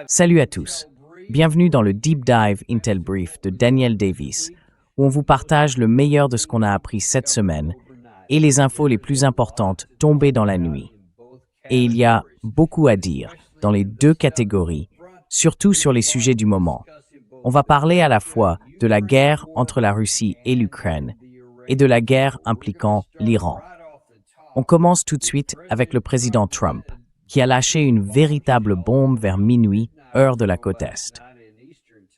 Salut à tous. Bienvenue dans le Deep Dive Intel Brief de Daniel Davis, où on vous partage le meilleur de ce qu'on a appris cette semaine et les infos les plus importantes tombées dans la nuit. Et il y a beaucoup à dire dans les deux catégories, surtout sur les sujets du moment. On va parler à la fois de la guerre entre la Russie et l'Ukraine et de la guerre impliquant l'Iran. On commence tout de suite avec le président Trump, qui a lâché une véritable bombe vers minuit, heure de la côte Est.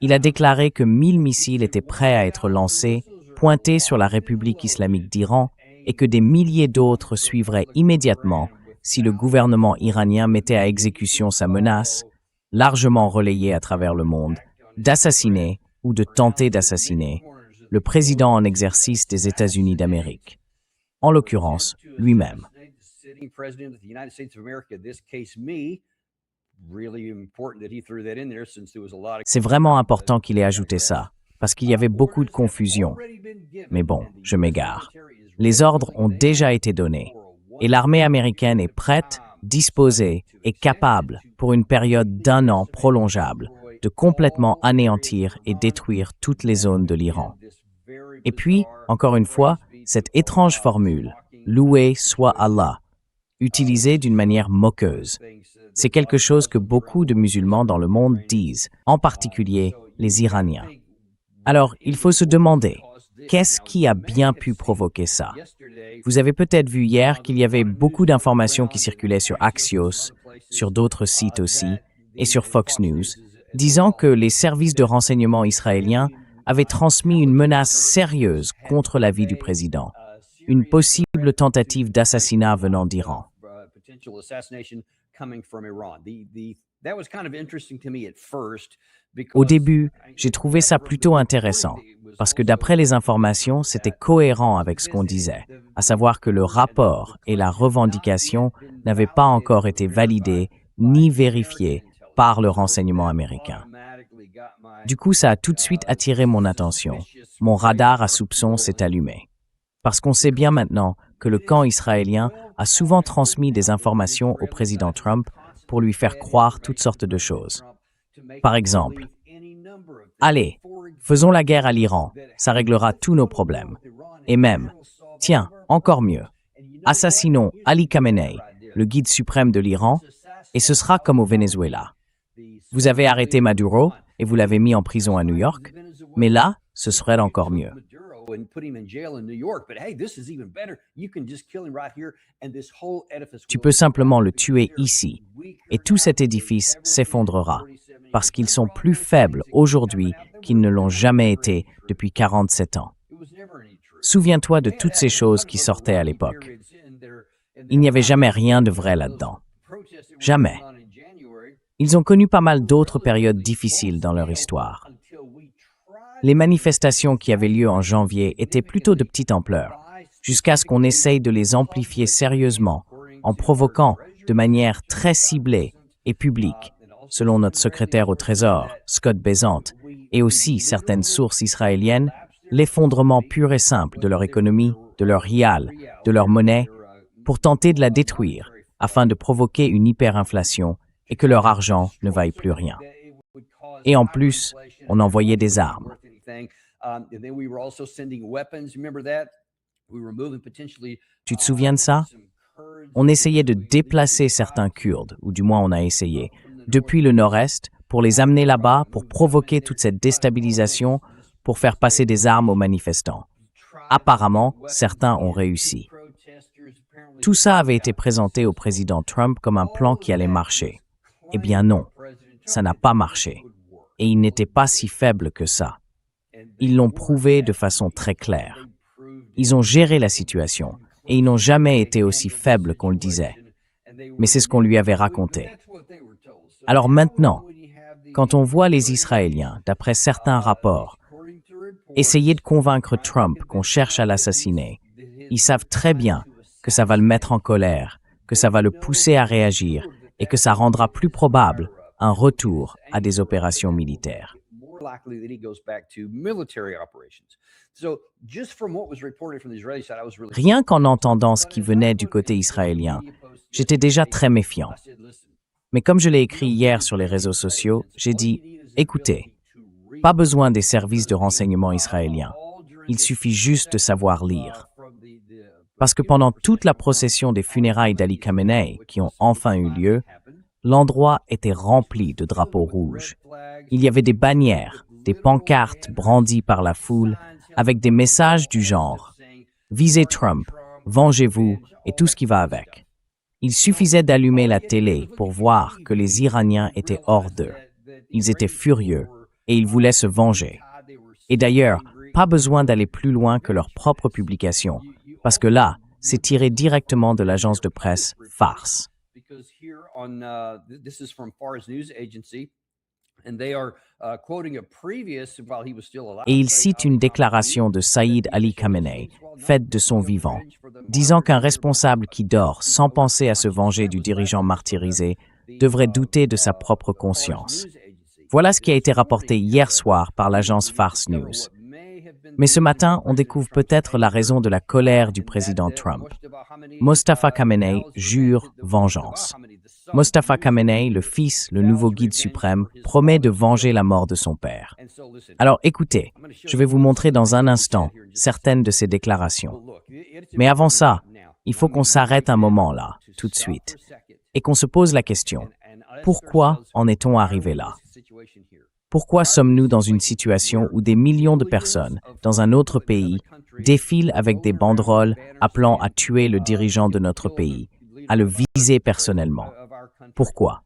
Il a déclaré que 1000 missiles étaient prêts à être lancés, pointés sur la République islamique d'Iran, et que des milliers d'autres suivraient immédiatement si le gouvernement iranien mettait à exécution sa menace, largement relayée à travers le monde, d'assassiner ou de tenter d'assassiner le président en exercice des États-Unis d'Amérique, en l'occurrence lui-même. C'est vraiment important qu'il ait ajouté ça, parce qu'il y avait beaucoup de confusion. Mais bon, je m'égare. Les ordres ont déjà été donnés, et l'armée américaine est prête, disposée et capable, pour une période d'1 an prolongeable, de complètement anéantir et détruire toutes les zones de l'Iran. Et puis, encore une fois, cette étrange formule, « loué soit Allah », utilisée d'une manière moqueuse. C'est quelque chose que beaucoup de musulmans dans le monde disent, en particulier les Iraniens. Alors, il faut se demander, qu'est-ce qui a bien pu provoquer ça? Vous avez peut-être vu hier qu'il y avait beaucoup d'informations qui circulaient sur Axios, sur d'autres sites aussi, et sur Fox News, disant que les services de renseignement israéliens avaient transmis une menace sérieuse contre la vie du président, une possible tentative d'assassinat venant d'Iran. Au début, j'ai trouvé ça plutôt intéressant, parce que d'après les informations, c'était cohérent avec ce qu'on disait, à savoir que le rapport et la revendication n'avaient pas encore été validés ni vérifiés par le renseignement américain. Du coup, ça a tout de suite attiré mon attention. Mon radar à soupçon s'est allumé. Parce qu'on sait bien maintenant que le camp israélien a souvent transmis des informations au président Trump pour lui faire croire toutes sortes de choses. Par exemple, « Allez, faisons la guerre à l'Iran, ça réglera tous nos problèmes. » Et même, « Tiens, encore mieux, assassinons Ali Khamenei, le guide suprême de l'Iran, et ce sera comme au Venezuela. Vous avez arrêté Maduro et vous l'avez mis en prison à New York, mais là, ce serait encore mieux. » Tu peux simplement le tuer ici, et tout cet édifice s'effondrera, parce qu'ils sont plus faibles aujourd'hui qu'ils ne l'ont jamais été depuis 47 ans. Souviens-toi de toutes ces choses qui sortaient à l'époque. Il n'y avait jamais rien de vrai là-dedans. Jamais. Ils ont connu pas mal d'autres périodes difficiles dans leur histoire. Les manifestations qui avaient lieu en janvier étaient plutôt de petite ampleur, jusqu'à ce qu'on essaye de les amplifier sérieusement, en provoquant de manière très ciblée et publique, selon notre secrétaire au Trésor, Scott Bessent, et aussi certaines sources israéliennes, l'effondrement pur et simple de leur économie, de leur rial, de leur monnaie, pour tenter de la détruire, afin de provoquer une hyperinflation et que leur argent ne vaille plus rien. Et en plus, on envoyait des armes. Tu te souviens de ça? On essayait de déplacer certains Kurdes, ou du moins on a essayé, depuis le nord-est, pour les amener là-bas, pour provoquer toute cette déstabilisation, pour faire passer des armes aux manifestants. Apparemment, certains ont réussi. Tout ça avait été présenté au président Trump comme un plan qui allait marcher. Eh bien non, ça n'a pas marché. Et il n'était pas si faible que ça. Ils l'ont prouvé de façon très claire. Ils ont géré la situation, et ils n'ont jamais été aussi faibles qu'on le disait. Mais c'est ce qu'on lui avait raconté. Alors maintenant, quand on voit les Israéliens, d'après certains rapports, essayer de convaincre Trump qu'on cherche à l'assassiner, ils savent très bien que ça va le mettre en colère, que ça va le pousser à réagir et que ça rendra plus probable un retour à des opérations militaires. Rien qu'en entendant ce qui venait du côté israélien, j'étais déjà très méfiant. Mais comme je l'ai écrit hier sur les réseaux sociaux, j'ai dit, écoutez, pas besoin des services de renseignement israéliens. Il suffit juste de savoir lire. Parce que pendant toute la procession des funérailles d'Ali Khamenei, qui ont enfin eu lieu, l'endroit était rempli de drapeaux rouges. Il y avait des bannières, des pancartes brandies par la foule, avec des messages du genre « Visez Trump, vengez-vous » et tout ce qui va avec. Il suffisait d'allumer la télé pour voir que les Iraniens étaient hors d'eux. Ils étaient furieux et ils voulaient se venger. Et d'ailleurs, pas besoin d'aller plus loin que leur propre publication, parce que là, c'est tiré directement de l'agence de presse Fars. Et il cite une déclaration de Saïd Ali Khamenei, faite de son vivant, disant qu'un responsable qui dort sans penser à se venger du dirigeant martyrisé devrait douter de sa propre conscience. Voilà ce qui a été rapporté hier soir par l'agence Fars News. Mais ce matin, on découvre peut-être la raison de la colère du président Trump. Mostafa Khamenei jure vengeance. Mostafa Khamenei, le fils, le nouveau guide suprême, promet de venger la mort de son père. Alors écoutez, je vais vous montrer dans un instant certaines de ces déclarations. Mais avant ça, il faut qu'on s'arrête un moment là, tout de suite, et qu'on se pose la question, pourquoi en est-on arrivé là? Pourquoi sommes-nous dans une situation où des millions de personnes, dans un autre pays, défilent avec des banderoles appelant à tuer le dirigeant de notre pays, à le viser personnellement? Pourquoi?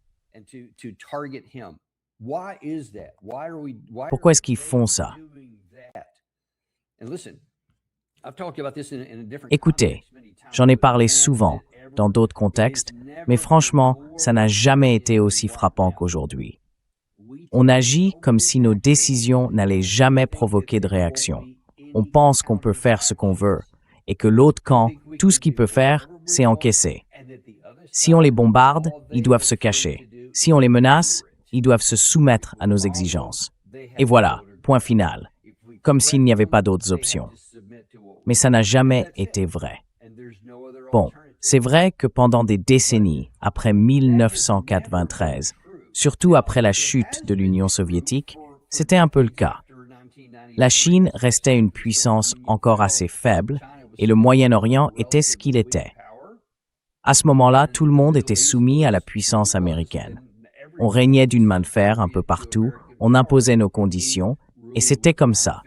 Pourquoi est-ce qu'ils font ça? Écoutez, j'en ai parlé souvent, dans d'autres contextes, mais franchement, ça n'a jamais été aussi frappant qu'aujourd'hui. On agit comme si nos décisions n'allaient jamais provoquer de réaction. On pense qu'on peut faire ce qu'on veut et que l'autre camp, tout ce qu'il peut faire, c'est encaisser. Si on les bombarde, ils doivent se cacher. Si on les menace, ils doivent se soumettre à nos exigences. Et voilà, point final. Comme s'il n'y avait pas d'autres options. Mais ça n'a jamais été vrai. Bon, c'est vrai que pendant des décennies, après 1993, surtout après la chute de l'Union soviétique, c'était un peu le cas. La Chine restait une puissance encore assez faible et le Moyen-Orient était ce qu'il était. À ce moment-là, tout le monde était soumis à la puissance américaine. On régnait d'une main de fer un peu partout, on imposait nos conditions, et c'était comme ça.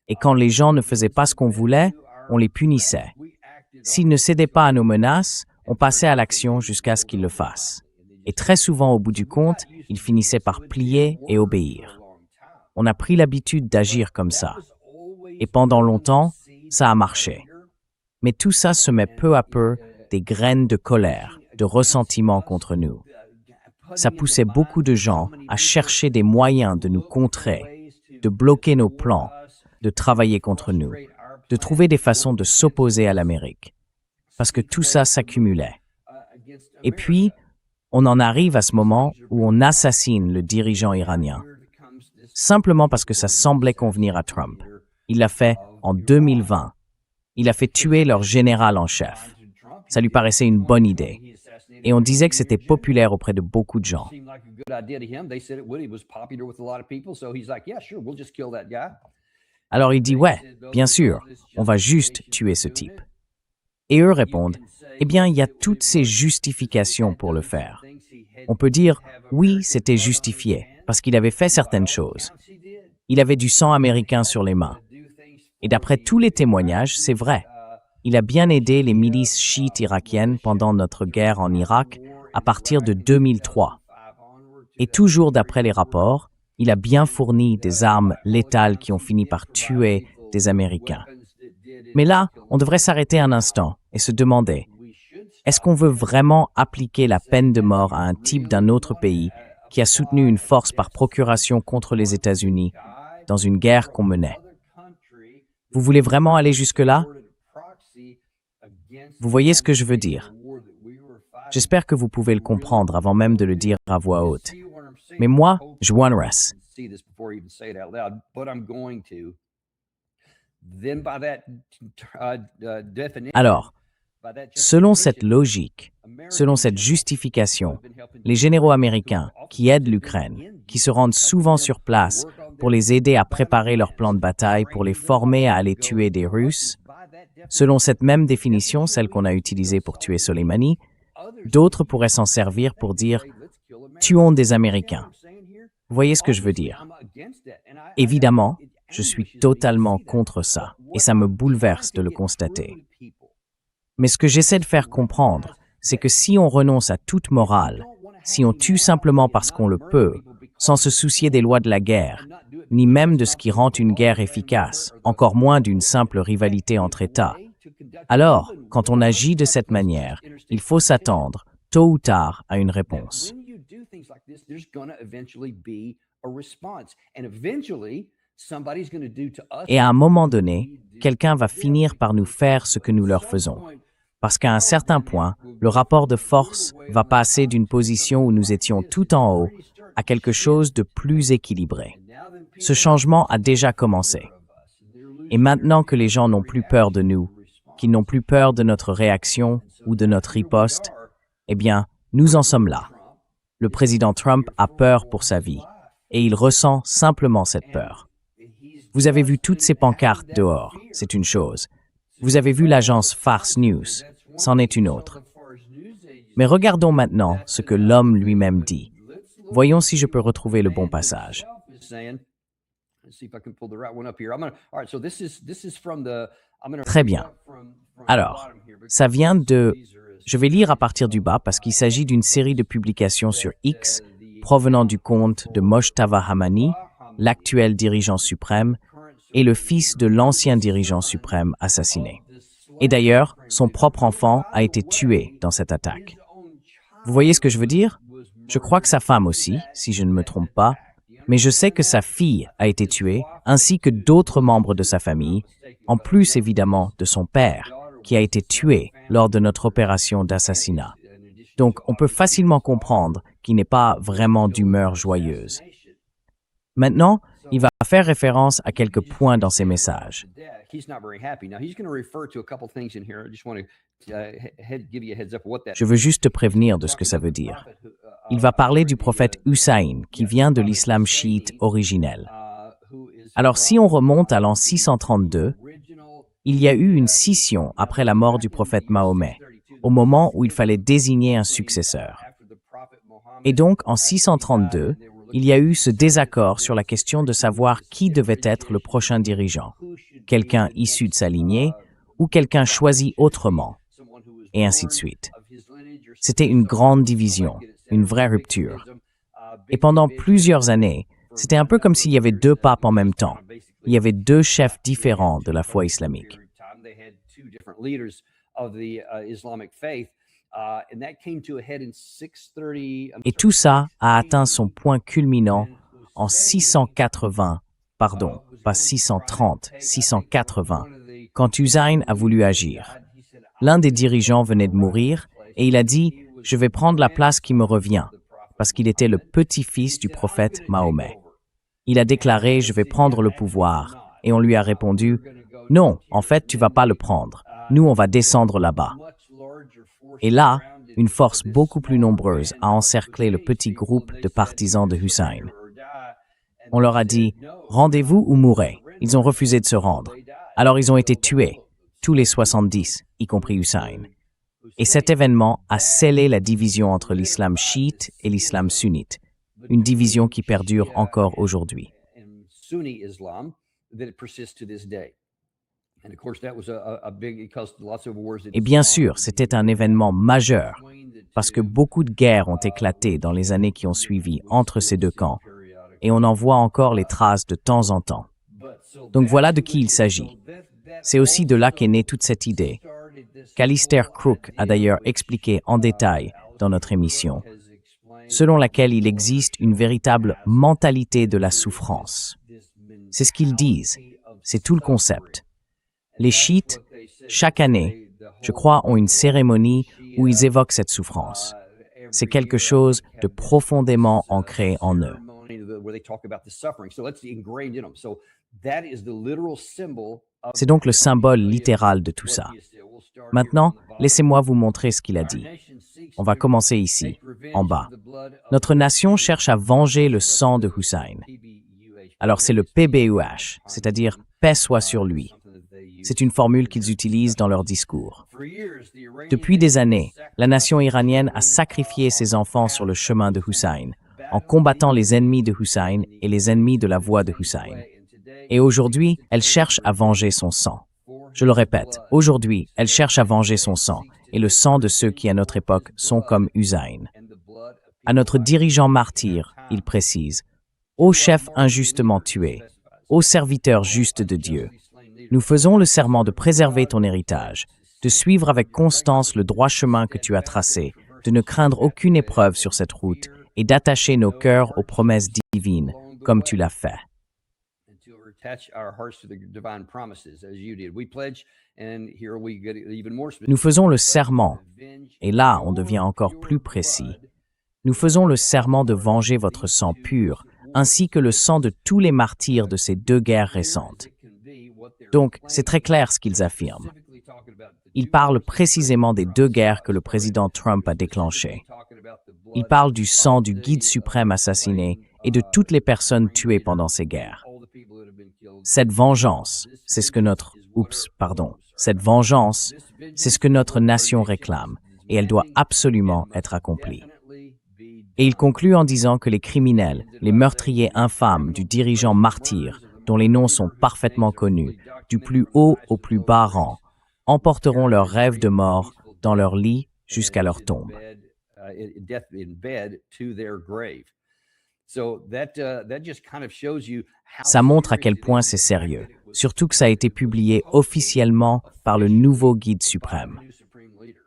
Et quand les gens ne faisaient pas ce qu'on voulait, on les punissait. S'ils ne cédaient pas à nos menaces, on passait à l'action jusqu'à ce qu'ils le fassent. Et très souvent, au bout du compte, ils finissaient par plier et obéir. On a pris l'habitude d'agir comme ça. Et pendant longtemps, ça a marché. Mais tout ça semait peu à peu des graines de colère, de ressentiment contre nous. Ça poussait beaucoup de gens à chercher des moyens de nous contrer, de bloquer nos plans, de travailler contre nous, de trouver des façons de s'opposer à l'Amérique. Parce que tout ça s'accumulait. Et puis, on en arrive à ce moment où on assassine le dirigeant iranien. Simplement parce que ça semblait convenir à Trump. Il l'a fait en 2020. Il a fait tuer leur général en chef. Ça lui paraissait une bonne idée. Et on disait que c'était populaire auprès de beaucoup de gens. Alors il dit « Ouais, bien sûr, on va juste tuer ce type. » Et eux répondent « Eh bien, il y a toutes ces justifications pour le faire. On peut dire « Oui, c'était justifié, parce qu'il avait fait certaines choses. Il avait du sang américain sur les mains. Et d'après tous les témoignages, c'est vrai. Il a bien aidé les milices chiites irakiennes pendant notre guerre en Irak à partir de 2003. Et toujours d'après les rapports, il a bien fourni des armes létales qui ont fini par tuer des Américains. Mais là, on devrait s'arrêter un instant et se demander, est-ce qu'on veut vraiment appliquer la peine de mort à un type d'un autre pays qui a soutenu une force par procuration contre les États-Unis dans une guerre qu'on menait? Vous voulez vraiment aller jusque-là? Vous voyez ce que je veux dire? J'espère que vous pouvez le comprendre avant même de le dire à voix haute. Mais moi, je Juan. Alors, Selon cette logique, selon cette justification, les généraux américains qui aident l'Ukraine, qui se rendent souvent sur place pour les aider à préparer leur plan de bataille, pour les former à aller tuer des Russes, selon cette même définition, celle qu'on a utilisée pour tuer Soleimani, d'autres pourraient s'en servir pour dire « tuons des Américains ». Vous voyez ce que je veux dire? Évidemment, je suis totalement contre ça, et ça me bouleverse de le constater. Mais ce que j'essaie de faire comprendre, c'est que si on renonce à toute morale, si on tue simplement parce qu'on le peut, sans se soucier des lois de la guerre, ni même de ce qui rend une guerre efficace, encore moins d'une simple rivalité entre États, alors, quand on agit de cette manière, il faut s'attendre, tôt ou tard, à une réponse. Et à un moment donné, quelqu'un va finir par nous faire ce que nous leur faisons. Parce qu'à un certain point, le rapport de force va passer d'une position où nous étions tout en haut à quelque chose de plus équilibré. Ce changement a déjà commencé. Et maintenant que les gens n'ont plus peur de nous, qu'ils n'ont plus peur de notre réaction ou de notre riposte, eh bien, nous en sommes là. Le président Trump a peur pour sa vie, et il ressent simplement cette peur. Vous avez vu toutes ces pancartes dehors, c'est une chose. Vous avez vu l'agence Fox News, c'en est une autre. Mais regardons maintenant ce que l'homme lui-même dit. Voyons si je peux retrouver le bon passage. Très bien. Alors, ça vient de... Je vais lire à partir du bas parce qu'il s'agit d'une série de publications sur X provenant du compte de Mojtaba Hamani, l'actuel dirigeant suprême, et le fils de l'ancien dirigeant suprême assassiné. Et d'ailleurs, son propre enfant a été tué dans cette attaque. Vous voyez ce que je veux dire? Je crois que sa femme aussi, si je ne me trompe pas, mais je sais que sa fille a été tuée, ainsi que d'autres membres de sa famille, en plus évidemment de son père, qui a été tué lors de notre opération d'assassinat. Donc on peut facilement comprendre qu'il n'est pas vraiment d'humeur joyeuse. Maintenant, il va faire référence à quelques points dans ses messages. Je veux juste te prévenir de ce que ça veut dire. Il va parler du prophète Hussein, qui vient de l'islam chiite originel. Alors si on remonte à l'an 632, il y a eu une scission après la mort du prophète Mahomet, au moment où il fallait désigner un successeur. Et donc, en 632, il y a eu ce désaccord sur la question de savoir qui devait être le prochain dirigeant, quelqu'un issu de sa lignée ou quelqu'un choisi autrement, et ainsi de suite. C'était une grande division, une vraie rupture. Et pendant plusieurs années, c'était un peu comme s'il y avait deux papes en même temps. Il y avait deux chefs différents de la foi islamique. Et tout ça a atteint son point culminant en 680, pardon, pas 630, 680, quand Hussein a voulu agir. L'un des dirigeants venait de mourir et il a dit « Je vais prendre la place qui me revient » parce qu'il était le petit-fils du prophète Mahomet. Il a déclaré « Je vais prendre le pouvoir » et on lui a répondu « Non, en fait, tu vas pas le prendre. Nous, on va descendre là-bas. » Et là, une force beaucoup plus nombreuse a encerclé le petit groupe de partisans de Hussein. On leur a dit « Rendez-vous ou mourrez ». Ils ont refusé de se rendre. Alors ils ont été tués, tous les 70, y compris Hussein. Et cet événement a scellé la division entre l'islam chiite et l'islam sunnite, une division qui perdure encore aujourd'hui. Et bien sûr, c'était un événement majeur, parce que beaucoup de guerres ont éclaté dans les années qui ont suivi entre ces deux camps, et on en voit encore les traces de temps en temps. Donc voilà de qui il s'agit. C'est aussi de là qu'est née toute cette idée, qu'Alistair Crooke a d'ailleurs expliqué en détail dans notre émission, selon laquelle il existe une véritable mentalité de la souffrance. C'est ce qu'ils disent, c'est tout le concept. Les chiites, chaque année, je crois, ont une cérémonie où ils évoquent cette souffrance. C'est quelque chose de profondément ancré en eux. C'est donc le symbole littéral de tout ça. Maintenant, Laissez-moi vous montrer ce qu'il a dit. On va commencer ici, en bas. Notre nation cherche à venger le sang de Hussein. Alors c'est le PBUH, c'est-à-dire « paix soit sur lui ». C'est une formule qu'ils utilisent dans leur discours. Depuis des années, la nation iranienne a sacrifié ses enfants sur le chemin de Hussein, en combattant les ennemis de Hussein et les ennemis de la voix de Hussein. Et aujourd'hui, elle cherche à venger son sang. Je le répète, aujourd'hui, elle cherche à venger son sang, et le sang de ceux qui, à notre époque, sont comme Hussein. À notre dirigeant martyr, il précise, « Ô chef injustement tué, ô serviteur juste de Dieu, nous faisons le serment de préserver ton héritage, de suivre avec constance le droit chemin que tu as tracé, de ne craindre aucune épreuve sur cette route et d'attacher nos cœurs aux promesses divines, comme tu l'as fait. » Nous faisons le serment, et là on devient encore plus précis. Nous faisons le serment de venger votre sang pur, ainsi que le sang de tous les martyrs de ces deux guerres récentes. Donc, c'est très clair ce qu'ils affirment. Ils parlent précisément des deux guerres que le président Trump a déclenchées. Ils parlent du sang du guide suprême assassiné et de toutes les personnes tuées pendant ces guerres. Cette vengeance, c'est ce que notre nation réclame, et elle doit absolument être accomplie. Et il conclut en disant que les criminels, les meurtriers infâmes du dirigeant martyr, dont les noms sont parfaitement connus, du plus haut au plus bas rang, emporteront leurs rêves de mort dans leur lit jusqu'à leur tombe. Ça montre à quel point c'est sérieux, surtout que ça a été publié officiellement par le nouveau guide suprême.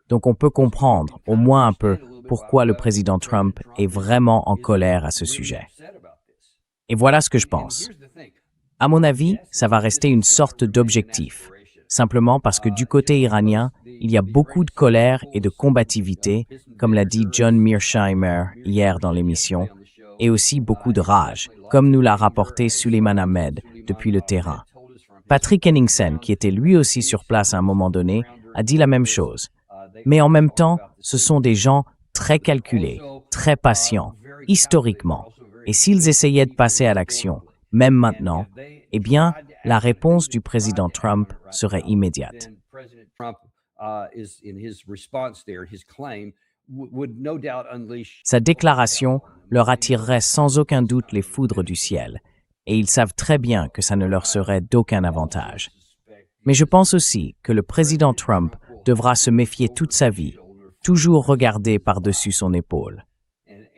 Donc on peut comprendre, au moins un peu, pourquoi le président Trump est vraiment en colère à ce sujet. Et voilà ce que je pense. À mon avis, ça va rester une sorte d'objectif, simplement parce que du côté iranien, il y a beaucoup de colère et de combativité, comme l'a dit John Mearsheimer hier dans l'émission, et aussi beaucoup de rage, comme nous l'a rapporté Suleiman Ahmed depuis le terrain. Patrick Henningsen, qui était lui aussi sur place à un moment donné, a dit la même chose. Mais en même temps, ce sont des gens très calculés, très patients, historiquement. Et s'ils essayaient de passer à l'action, même maintenant, eh bien, la réponse du président Trump serait immédiate. Sa déclaration leur attirerait sans aucun doute les foudres du ciel, et ils savent très bien que ça ne leur serait d'aucun avantage. Mais je pense aussi que le président Trump devra se méfier toute sa vie, toujours regarder par-dessus son épaule.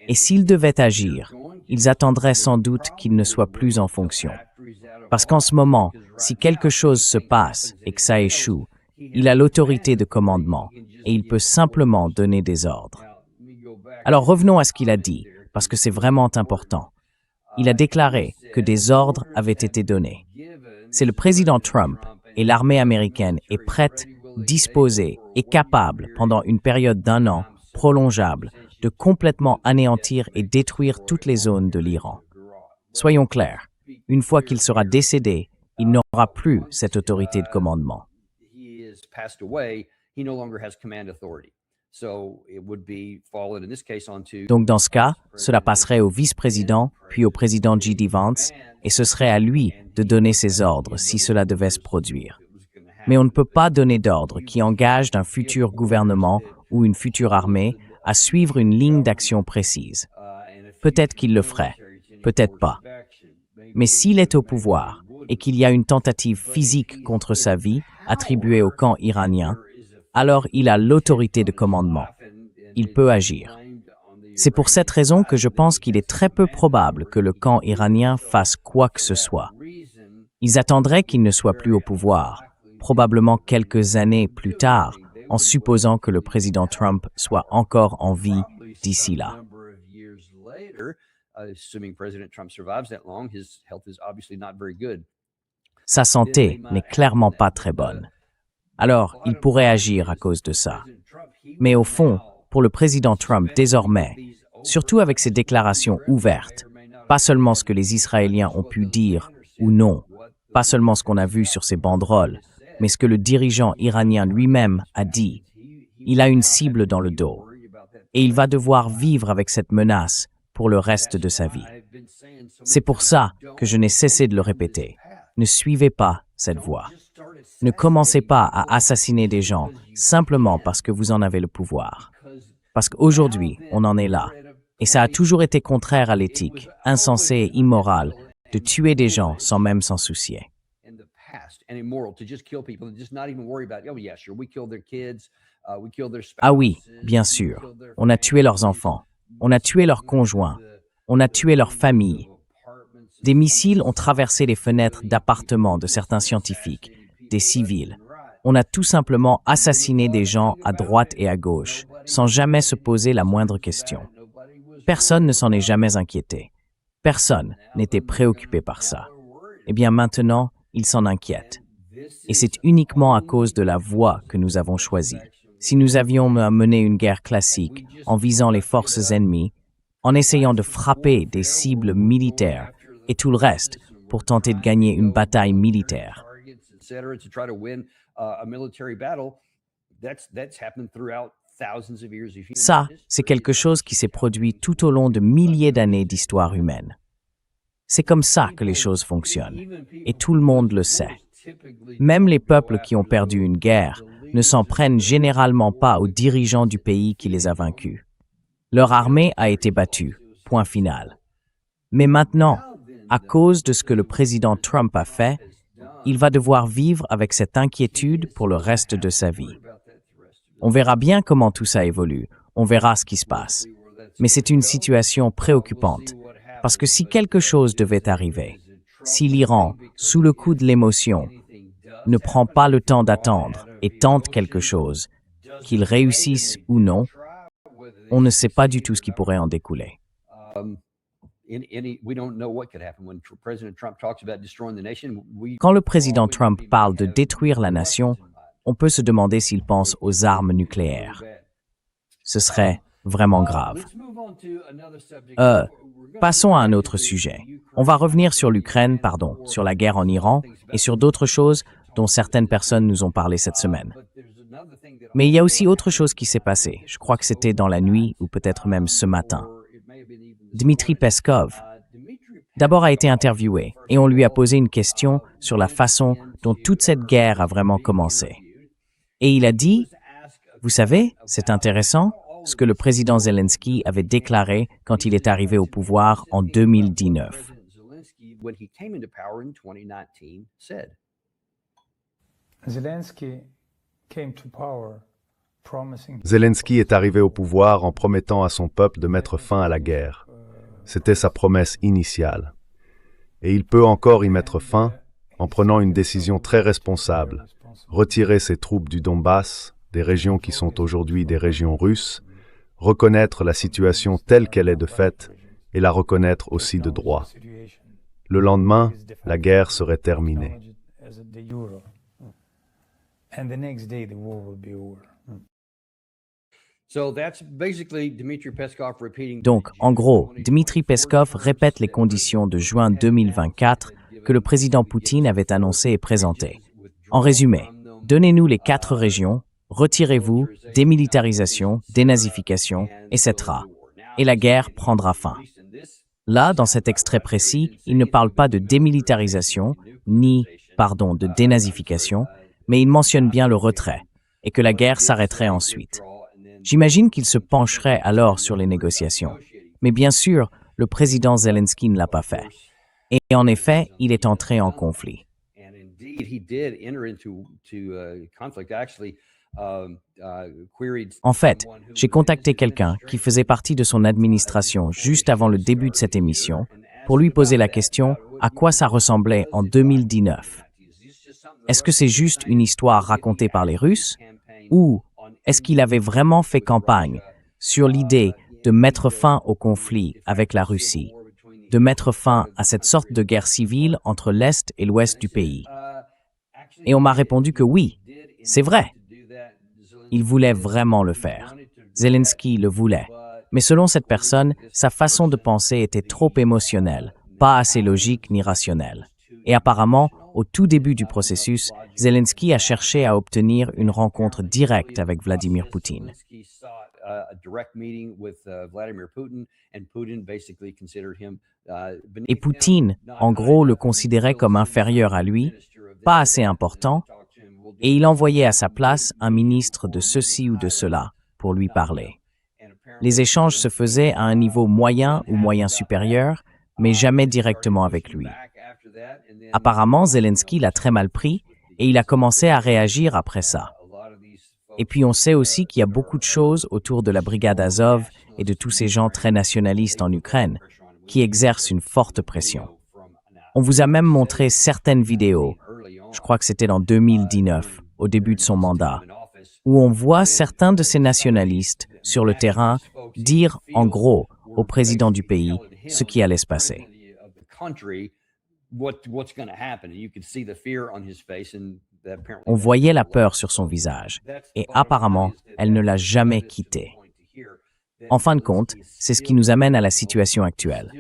Et s'ils devaient agir, ils attendraient sans doute qu'il ne soit plus en fonction. Parce qu'en ce moment, si quelque chose se passe et que ça échoue, il a l'autorité de commandement et il peut simplement donner des ordres. Alors revenons à ce qu'il a dit, parce que c'est vraiment important. Il a déclaré que des ordres avaient été donnés. C'est le président Trump et l'armée américaine est prête, disposée et capable pendant une période d'1 an prolongeable de complètement anéantir et détruire toutes les zones de l'Iran. Soyons clairs, une fois qu'il sera décédé, il n'aura plus cette autorité de commandement. Donc dans ce cas, cela passerait au vice-président, puis au président J.D. Vance, et ce serait à lui de donner ses ordres si cela devait se produire. Mais on ne peut pas donner d'ordre qui engage un futur gouvernement ou une future armée à suivre une ligne d'action précise. Peut-être qu'il le ferait, peut-être pas. Mais s'il est au pouvoir et qu'il y a une tentative physique contre sa vie attribuée au camp iranien, alors il a l'autorité de commandement. Il peut agir. C'est pour cette raison que je pense qu'il est très peu probable que le camp iranien fasse quoi que ce soit. Ils attendraient qu'il ne soit plus au pouvoir, probablement quelques années plus tard, en supposant que le président Trump soit encore en vie d'ici là. Sa santé n'est clairement pas très bonne. Alors, il pourrait agir à cause de ça. Mais au fond, pour le président Trump désormais, surtout avec ses déclarations ouvertes, pas seulement ce que les Israéliens ont pu dire ou non, pas seulement ce qu'on a vu sur ses banderoles, mais ce que le dirigeant iranien lui-même a dit, Il a une cible dans le dos. Et il va devoir vivre avec cette menace pour le reste de sa vie. C'est pour ça que je n'ai cessé de le répéter. Ne suivez pas cette voie. Ne commencez pas à assassiner des gens simplement parce que vous en avez le pouvoir. Parce qu'aujourd'hui, on en est là. Et ça a toujours été contraire à l'éthique, insensé et immoral, de tuer des gens sans même s'en soucier. Ah oui, bien sûr. On a tué leurs enfants. On a tué leurs conjoints. On a tué leurs familles. Des missiles ont traversé les fenêtres d'appartements de certains scientifiques, des civils. On a tout simplement assassiné des gens à droite et à gauche, sans jamais se poser la moindre question. Personne ne s'en est jamais inquiété. Personne n'était préoccupé par ça. Eh bien maintenant, ils s'en inquiètent. Et c'est uniquement à cause de la voie que nous avons choisie. Si nous avions mené une guerre classique, en visant les forces ennemies, en essayant de frapper des cibles militaires et tout le reste pour tenter de gagner une bataille militaire. Ça, c'est quelque chose qui s'est produit tout au long de milliers d'années d'histoire humaine. C'est comme ça que les choses fonctionnent, et tout le monde le sait. Même les peuples qui ont perdu une guerre ne s'en prennent généralement pas aux dirigeants du pays qui les a vaincus. Leur armée a été battue, point final. Mais maintenant, à cause de ce que le président Trump a fait, il va devoir vivre avec cette inquiétude pour le reste de sa vie. On verra bien comment tout ça évolue, on verra ce qui se passe. Mais c'est une situation préoccupante, parce que si quelque chose devait arriver, si l'Iran, sous le coup de l'émotion, ne prend pas le temps d'attendre et tente quelque chose, qu'il réussisse ou non, on ne sait pas du tout ce qui pourrait en découler. Quand le président Trump parle de détruire la nation, on peut se demander s'il pense aux armes nucléaires. Ce serait vraiment grave. Passons à un autre sujet. On va revenir sur l'Ukraine, sur la guerre en Iran et sur d'autres choses dont certaines personnes nous ont parlé cette semaine. Mais il y a aussi autre chose qui s'est passé. Je crois que c'était dans la nuit ou peut-être même ce matin. Dmitri Peskov, d'abord a été interviewé et on lui a posé une question sur la façon dont toute cette guerre a vraiment commencé. Et il a dit, vous savez, c'est intéressant, ce que le président Zelensky avait déclaré quand il est arrivé au pouvoir en 2019. Zelensky est arrivé au pouvoir en promettant à son peuple de mettre fin à la guerre. C'était sa promesse initiale. Et il peut encore y mettre fin en prenant une décision très responsable, retirer ses troupes du Donbass, des régions qui sont aujourd'hui des régions russes, reconnaître la situation telle qu'elle est de fait et la reconnaître aussi de droit. Le lendemain, la guerre serait terminée. Donc, en gros, Dmitri Peskov répète les conditions de juin 2024 que le président Poutine avait annoncées et présentées. En résumé, donnez-nous les 4 régions, retirez-vous, démilitarisation, dénazification, etc. Et la guerre prendra fin. Là, dans cet extrait précis, il ne parle pas de démilitarisation, de dénazification, mais il mentionne bien le retrait, et que la guerre s'arrêterait ensuite. J'imagine qu'il se pencherait alors sur les négociations. Mais bien sûr, le président Zelensky ne l'a pas fait. Et en effet, il est entré en conflit. En fait, j'ai contacté quelqu'un qui faisait partie de son administration juste avant le début de cette émission pour lui poser la question à quoi ça ressemblait en 2019. Est-ce que c'est juste une histoire racontée par les Russes ou est-ce qu'il avait vraiment fait campagne sur l'idée de mettre fin au conflit avec la Russie, de mettre fin à cette sorte de guerre civile entre l'Est et l'Ouest du pays? Et on m'a répondu que oui, c'est vrai. Il voulait vraiment le faire. Zelensky le voulait. Mais selon cette personne, sa façon de penser était trop émotionnelle, pas assez logique ni rationnelle. Et apparemment, au tout début du processus, Zelensky a cherché à obtenir une rencontre directe avec Vladimir Poutine. Et Poutine, en gros, le considérait comme inférieur à lui, pas assez important, et il envoyait à sa place un ministre de ceci ou de cela pour lui parler. Les échanges se faisaient à un niveau moyen ou moyen supérieur, mais jamais directement avec lui. Apparemment, Zelensky l'a très mal pris et il a commencé à réagir après ça. Et puis on sait aussi qu'il y a beaucoup de choses autour de la brigade Azov et de tous ces gens très nationalistes en Ukraine qui exercent une forte pression. On vous a même montré certaines vidéos, je crois que c'était en 2019, au début de son mandat, où on voit certains de ces nationalistes sur le terrain dire en gros au président du pays ce qui allait se passer. On voyait la peur sur son visage, et apparemment, elle ne l'a jamais quitté. En fin de compte, c'est ce qui nous amène à la situation actuelle.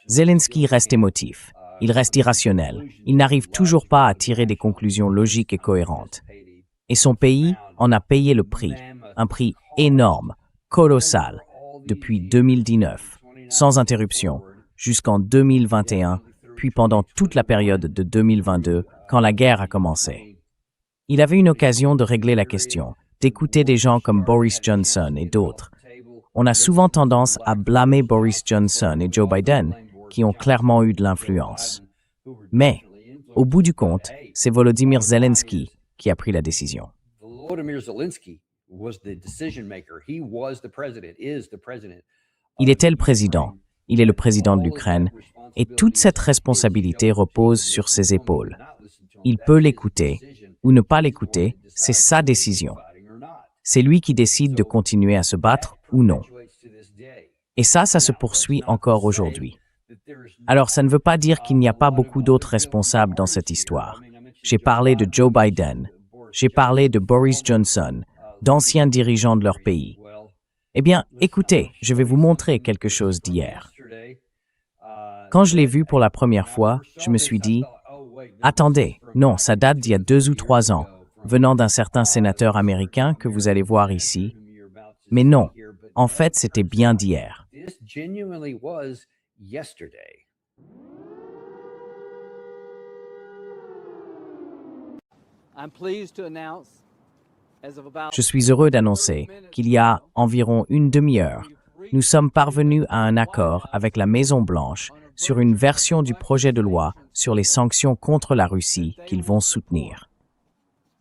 Zelensky reste émotif, il reste irrationnel, il n'arrive toujours pas à tirer des conclusions logiques et cohérentes. Et son pays en a payé le prix, un prix énorme, colossal, depuis 2019, sans interruption, jusqu'en 2021, puis pendant toute la période de 2022, quand la guerre a commencé. Il avait une occasion de régler la question, d'écouter des gens comme Boris Johnson et d'autres. On a souvent tendance à blâmer Boris Johnson et Joe Biden, qui ont clairement eu de l'influence. Mais, au bout du compte, c'est Volodymyr Zelensky qui a pris la décision. Il était le président, il est le président de l'Ukraine, et toute cette responsabilité repose sur ses épaules. Il peut l'écouter ou ne pas l'écouter, c'est sa décision. C'est lui qui décide de continuer à se battre ou non. Et ça se poursuit encore aujourd'hui. Alors, ça ne veut pas dire qu'il n'y a pas beaucoup d'autres responsables dans cette histoire. J'ai parlé de Joe Biden, j'ai parlé de Boris Johnson, d'anciens dirigeants de leur pays. Eh bien, écoutez, je vais vous montrer quelque chose d'hier. Quand je l'ai vu pour la première fois, je me suis dit, attendez, non, ça date d'il y a 2 ou 3 ans, venant d'un certain sénateur américain que vous allez voir ici. Mais non, en fait, c'était bien d'hier. Je suis heureux d'annoncer qu'il y a environ une demi-heure, nous sommes parvenus à un accord avec la Maison-Blanche sur une version du projet de loi sur les sanctions contre la Russie qu'ils vont soutenir.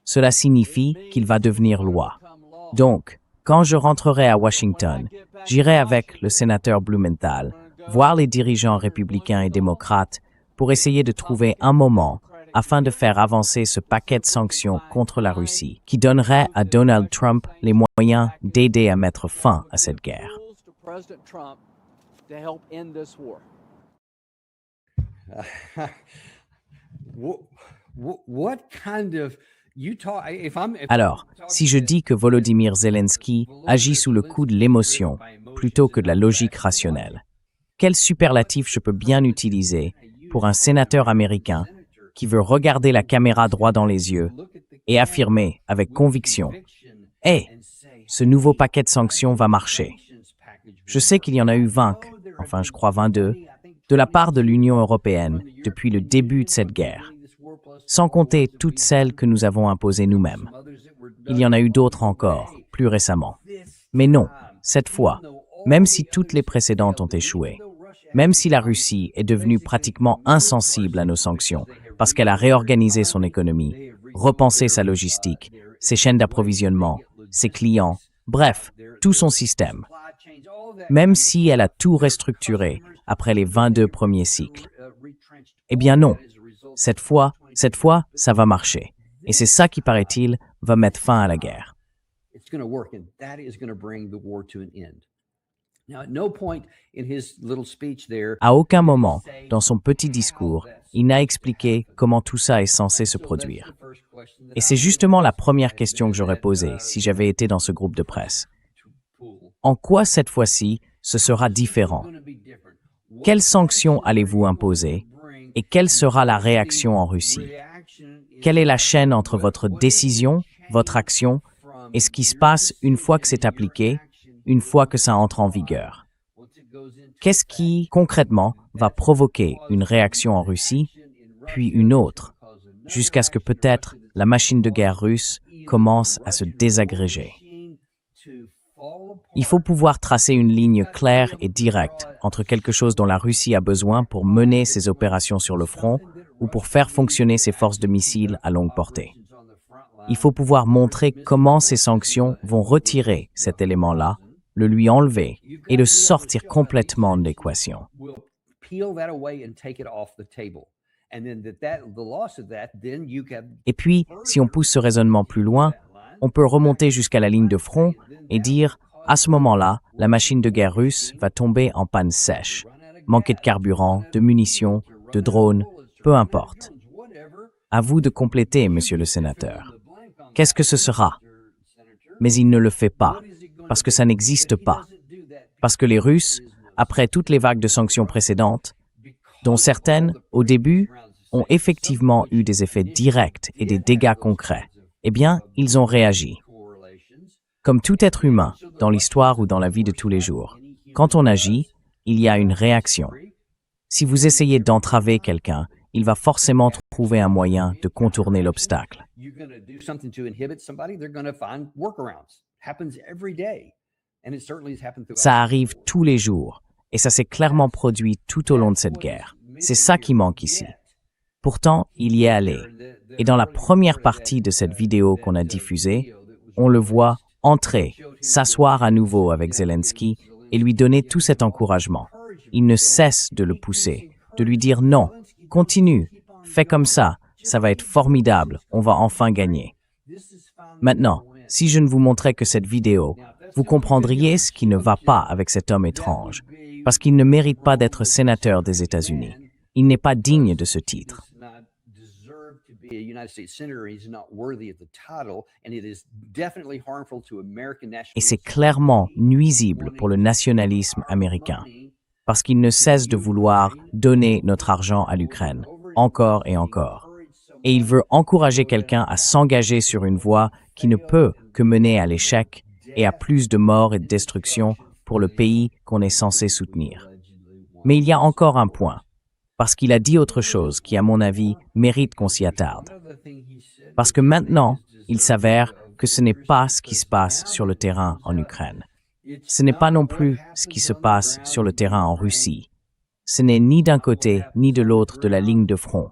Cela signifie qu'il va devenir loi. Donc, quand je rentrerai à Washington, j'irai avec le sénateur Blumenthal voir les dirigeants républicains et démocrates pour essayer de trouver un moment afin de faire avancer ce paquet de sanctions contre la Russie qui donnerait à Donald Trump les moyens d'aider à mettre fin à cette guerre. Alors, si je dis que Volodymyr Zelensky agit sous le coup de l'émotion plutôt que de la logique rationnelle, quel superlatif je peux bien utiliser pour un sénateur américain qui veut regarder la caméra droit dans les yeux et affirmer avec conviction « Hey, ce nouveau paquet de sanctions va marcher ». Je sais qu'il y en a eu 20, enfin je crois 22, de la part de l'Union européenne depuis le début de cette guerre, sans compter toutes celles que nous avons imposées nous-mêmes. Il y en a eu d'autres encore, plus récemment. Mais non, cette fois, même si toutes les précédentes ont échoué, même si la Russie est devenue pratiquement insensible à nos sanctions parce qu'elle a réorganisé son économie, repensé sa logistique, ses chaînes d'approvisionnement, ses clients, bref, tout son système, même si elle a tout restructuré après les 22 premiers cycles. Eh bien non, cette fois, ça va marcher. Et c'est ça qui, paraît-il, va mettre fin à la guerre. À aucun moment, dans son petit discours, il n'a expliqué comment tout ça est censé se produire. Et c'est justement la première question que j'aurais posée si j'avais été dans ce groupe de presse. En quoi, cette fois-ci, ce sera différent? Quelles sanctions allez-vous imposer? Et quelle sera la réaction en Russie? Quelle est la chaîne entre votre décision, votre action, et ce qui se passe une fois que c'est appliqué, une fois que ça entre en vigueur? Qu'est-ce qui, concrètement, va provoquer une réaction en Russie, puis une autre, jusqu'à ce que peut-être la machine de guerre russe commence à se désagréger? Il faut pouvoir tracer une ligne claire et directe entre quelque chose dont la Russie a besoin pour mener ses opérations sur le front ou pour faire fonctionner ses forces de missiles à longue portée. Il faut pouvoir montrer comment ces sanctions vont retirer cet élément-là, le lui enlever et le sortir complètement de l'équation. Et puis, si on pousse ce raisonnement plus loin, on peut remonter jusqu'à la ligne de front et dire, à ce moment-là, la machine de guerre russe va tomber en panne sèche, manquer de carburant, de munitions, de drones, peu importe. À vous de compléter, monsieur le sénateur. Qu'est-ce que ce sera? Mais il ne le fait pas, parce que ça n'existe pas. Parce que les Russes, après toutes les vagues de sanctions précédentes, dont certaines, au début, ont effectivement eu des effets directs et des dégâts concrets, eh bien, ils ont réagi. Comme tout être humain, dans l'histoire ou dans la vie de tous les jours, quand on agit, il y a une réaction. Si vous essayez d'entraver quelqu'un, il va forcément trouver un moyen de contourner l'obstacle. Ça arrive tous les jours, et ça s'est clairement produit tout au long de cette guerre. C'est ça qui manque ici. Pourtant, il y est allé. Et dans la première partie de cette vidéo qu'on a diffusée, on le voit entrer, s'asseoir à nouveau avec Zelensky et lui donner tout cet encouragement. Il ne cesse de le pousser, de lui dire non, continue, fais comme ça va être formidable, on va enfin gagner. Maintenant, si je ne vous montrais que cette vidéo, vous comprendriez ce qui ne va pas avec cet homme étrange, parce qu'il ne mérite pas d'être sénateur des États-Unis. Il n'est pas digne de ce titre. Et c'est clairement nuisible pour le nationalisme américain, parce qu'il ne cesse de vouloir donner notre argent à l'Ukraine, encore et encore. Et il veut encourager quelqu'un à s'engager sur une voie qui ne peut que mener à l'échec et à plus de morts et de destruction pour le pays qu'on est censé soutenir. Mais il y a encore un point, parce qu'il a dit autre chose qui, à mon avis, mérite qu'on s'y attarde. Parce que maintenant, il s'avère que ce n'est pas ce qui se passe sur le terrain en Ukraine. Ce n'est pas non plus ce qui se passe sur le terrain en Russie. Ce n'est ni d'un côté ni de l'autre de la ligne de front.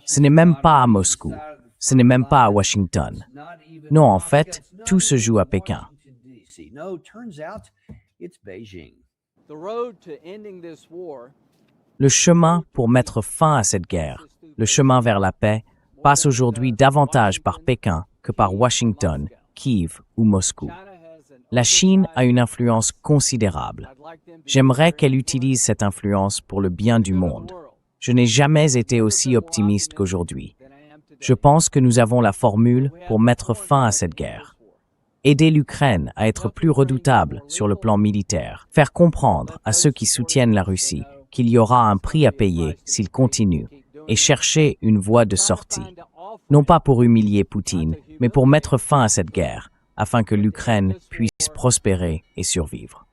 Ce n'est même pas à Moscou. Ce n'est même pas à Washington. Non, en fait, tout se joue à Pékin. Le chemin pour mettre fin à cette guerre, le chemin vers la paix, passe aujourd'hui davantage par Pékin que par Washington, Kiev ou Moscou. La Chine a une influence considérable. J'aimerais qu'elle utilise cette influence pour le bien du monde. Je n'ai jamais été aussi optimiste qu'aujourd'hui. Je pense que nous avons la formule pour mettre fin à cette guerre. Aider l'Ukraine à être plus redoutable sur le plan militaire, faire comprendre à ceux qui soutiennent la Russie qu'il y aura un prix à payer s'ils continuent, et chercher une voie de sortie. Non pas pour humilier Poutine, mais pour mettre fin à cette guerre, afin que l'Ukraine puisse prospérer et survivre.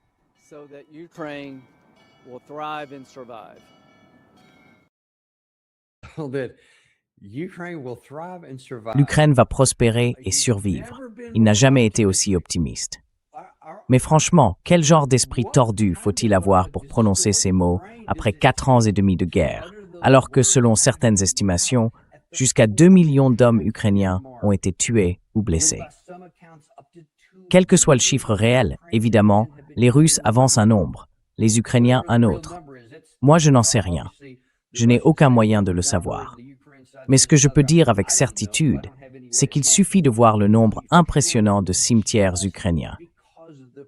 L'Ukraine va prospérer et survivre. Il n'a jamais été aussi optimiste. Mais franchement, quel genre d'esprit tordu faut-il avoir pour prononcer ces mots après 4 ans et demi de guerre, alors que, selon certaines estimations, jusqu'à 2 millions d'hommes ukrainiens ont été tués ou blessés. Quel que soit le chiffre réel, évidemment, les Russes avancent un nombre, les Ukrainiens un autre. Moi, je n'en sais rien. Je n'ai aucun moyen de le savoir. Mais ce que je peux dire avec certitude, c'est qu'il suffit de voir le nombre impressionnant de cimetières ukrainiens.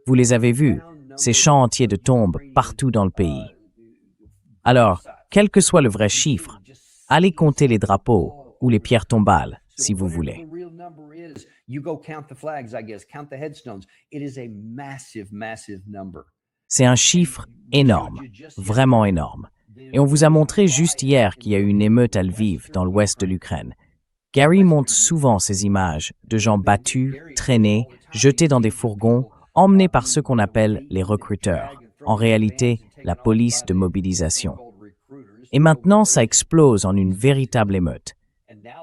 Vous les avez vus, ces champs entiers de tombes partout dans le pays. Alors, quel que soit le vrai chiffre, allez compter les drapeaux ou les pierres tombales, si vous voulez. C'est un chiffre énorme, vraiment énorme. Et on vous a montré juste hier qu'il y a eu une émeute à Lviv, dans l'ouest de l'Ukraine. Gary montre souvent ces images de gens battus, traînés, jetés dans des fourgons, emmenés par ceux qu'on appelle les recruteurs, en réalité la police de mobilisation. Et maintenant, ça explose en une véritable émeute.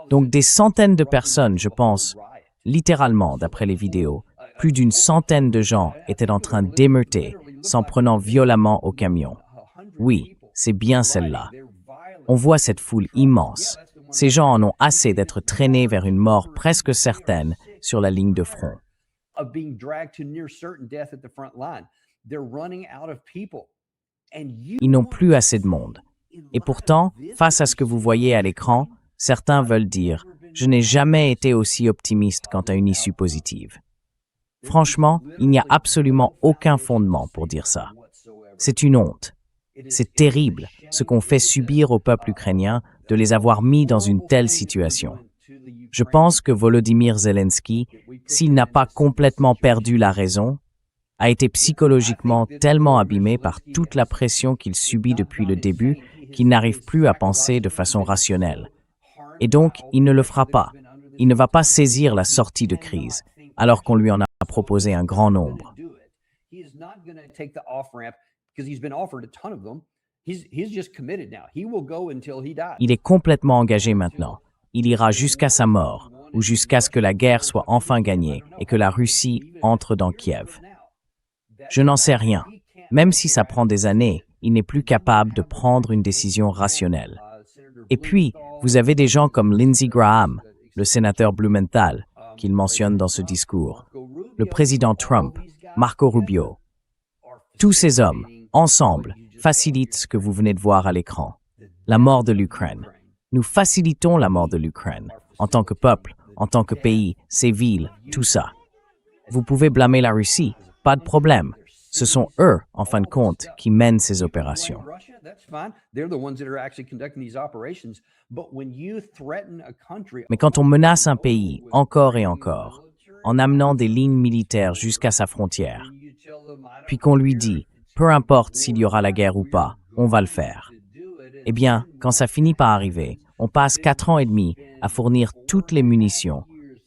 Donc des centaines de personnes, je pense, littéralement d'après les vidéos, plus d'une centaine de gens étaient en train d'émeuter, s'en prenant violemment au camion. Oui, c'est bien celle-là. On voit cette foule immense. Ces gens en ont assez d'être traînés vers une mort presque certaine sur la ligne de front. Ils n'ont plus assez de monde. Et pourtant, face à ce que vous voyez à l'écran, certains veulent dire « Je n'ai jamais été aussi optimiste quant à une issue positive ». Franchement, il n'y a absolument aucun fondement pour dire ça. C'est une honte. C'est terrible ce qu'on fait subir au peuple ukrainien de les avoir mis dans une telle situation. Je pense que Volodymyr Zelensky, s'il n'a pas complètement perdu la raison, a été psychologiquement tellement abîmé par toute la pression qu'il subit depuis le début qu'il n'arrive plus à penser de façon rationnelle. Et donc, il ne le fera pas. Il ne va pas saisir la sortie de crise, alors qu'on lui en a proposé un grand nombre. Il est complètement engagé maintenant. Il ira jusqu'à sa mort, ou jusqu'à ce que la guerre soit enfin gagnée et que la Russie entre dans Kiev. Je n'en sais rien. Même si ça prend des années, il n'est plus capable de prendre une décision rationnelle. Et puis, vous avez des gens comme Lindsey Graham, le sénateur Blumenthal, qu'il mentionne dans ce discours, le président Trump, Marco Rubio. Tous ces hommes, ensemble, facilitent ce que vous venez de voir à l'écran, la mort de l'Ukraine. Nous facilitons la mort de l'Ukraine, en tant que peuple, en tant que pays, ces villes, tout ça. Vous pouvez blâmer la Russie, pas de problème. Ce sont eux, en fin de compte, qui mènent ces opérations. Mais quand on menace un pays, encore et encore, en amenant des lignes militaires jusqu'à sa frontière, puis qu'on lui dit, peu importe s'il y aura la guerre ou pas, on va le faire. Eh bien, quand ça finit par arriver, on passe 4 ans et demi à fournir toutes les munitions,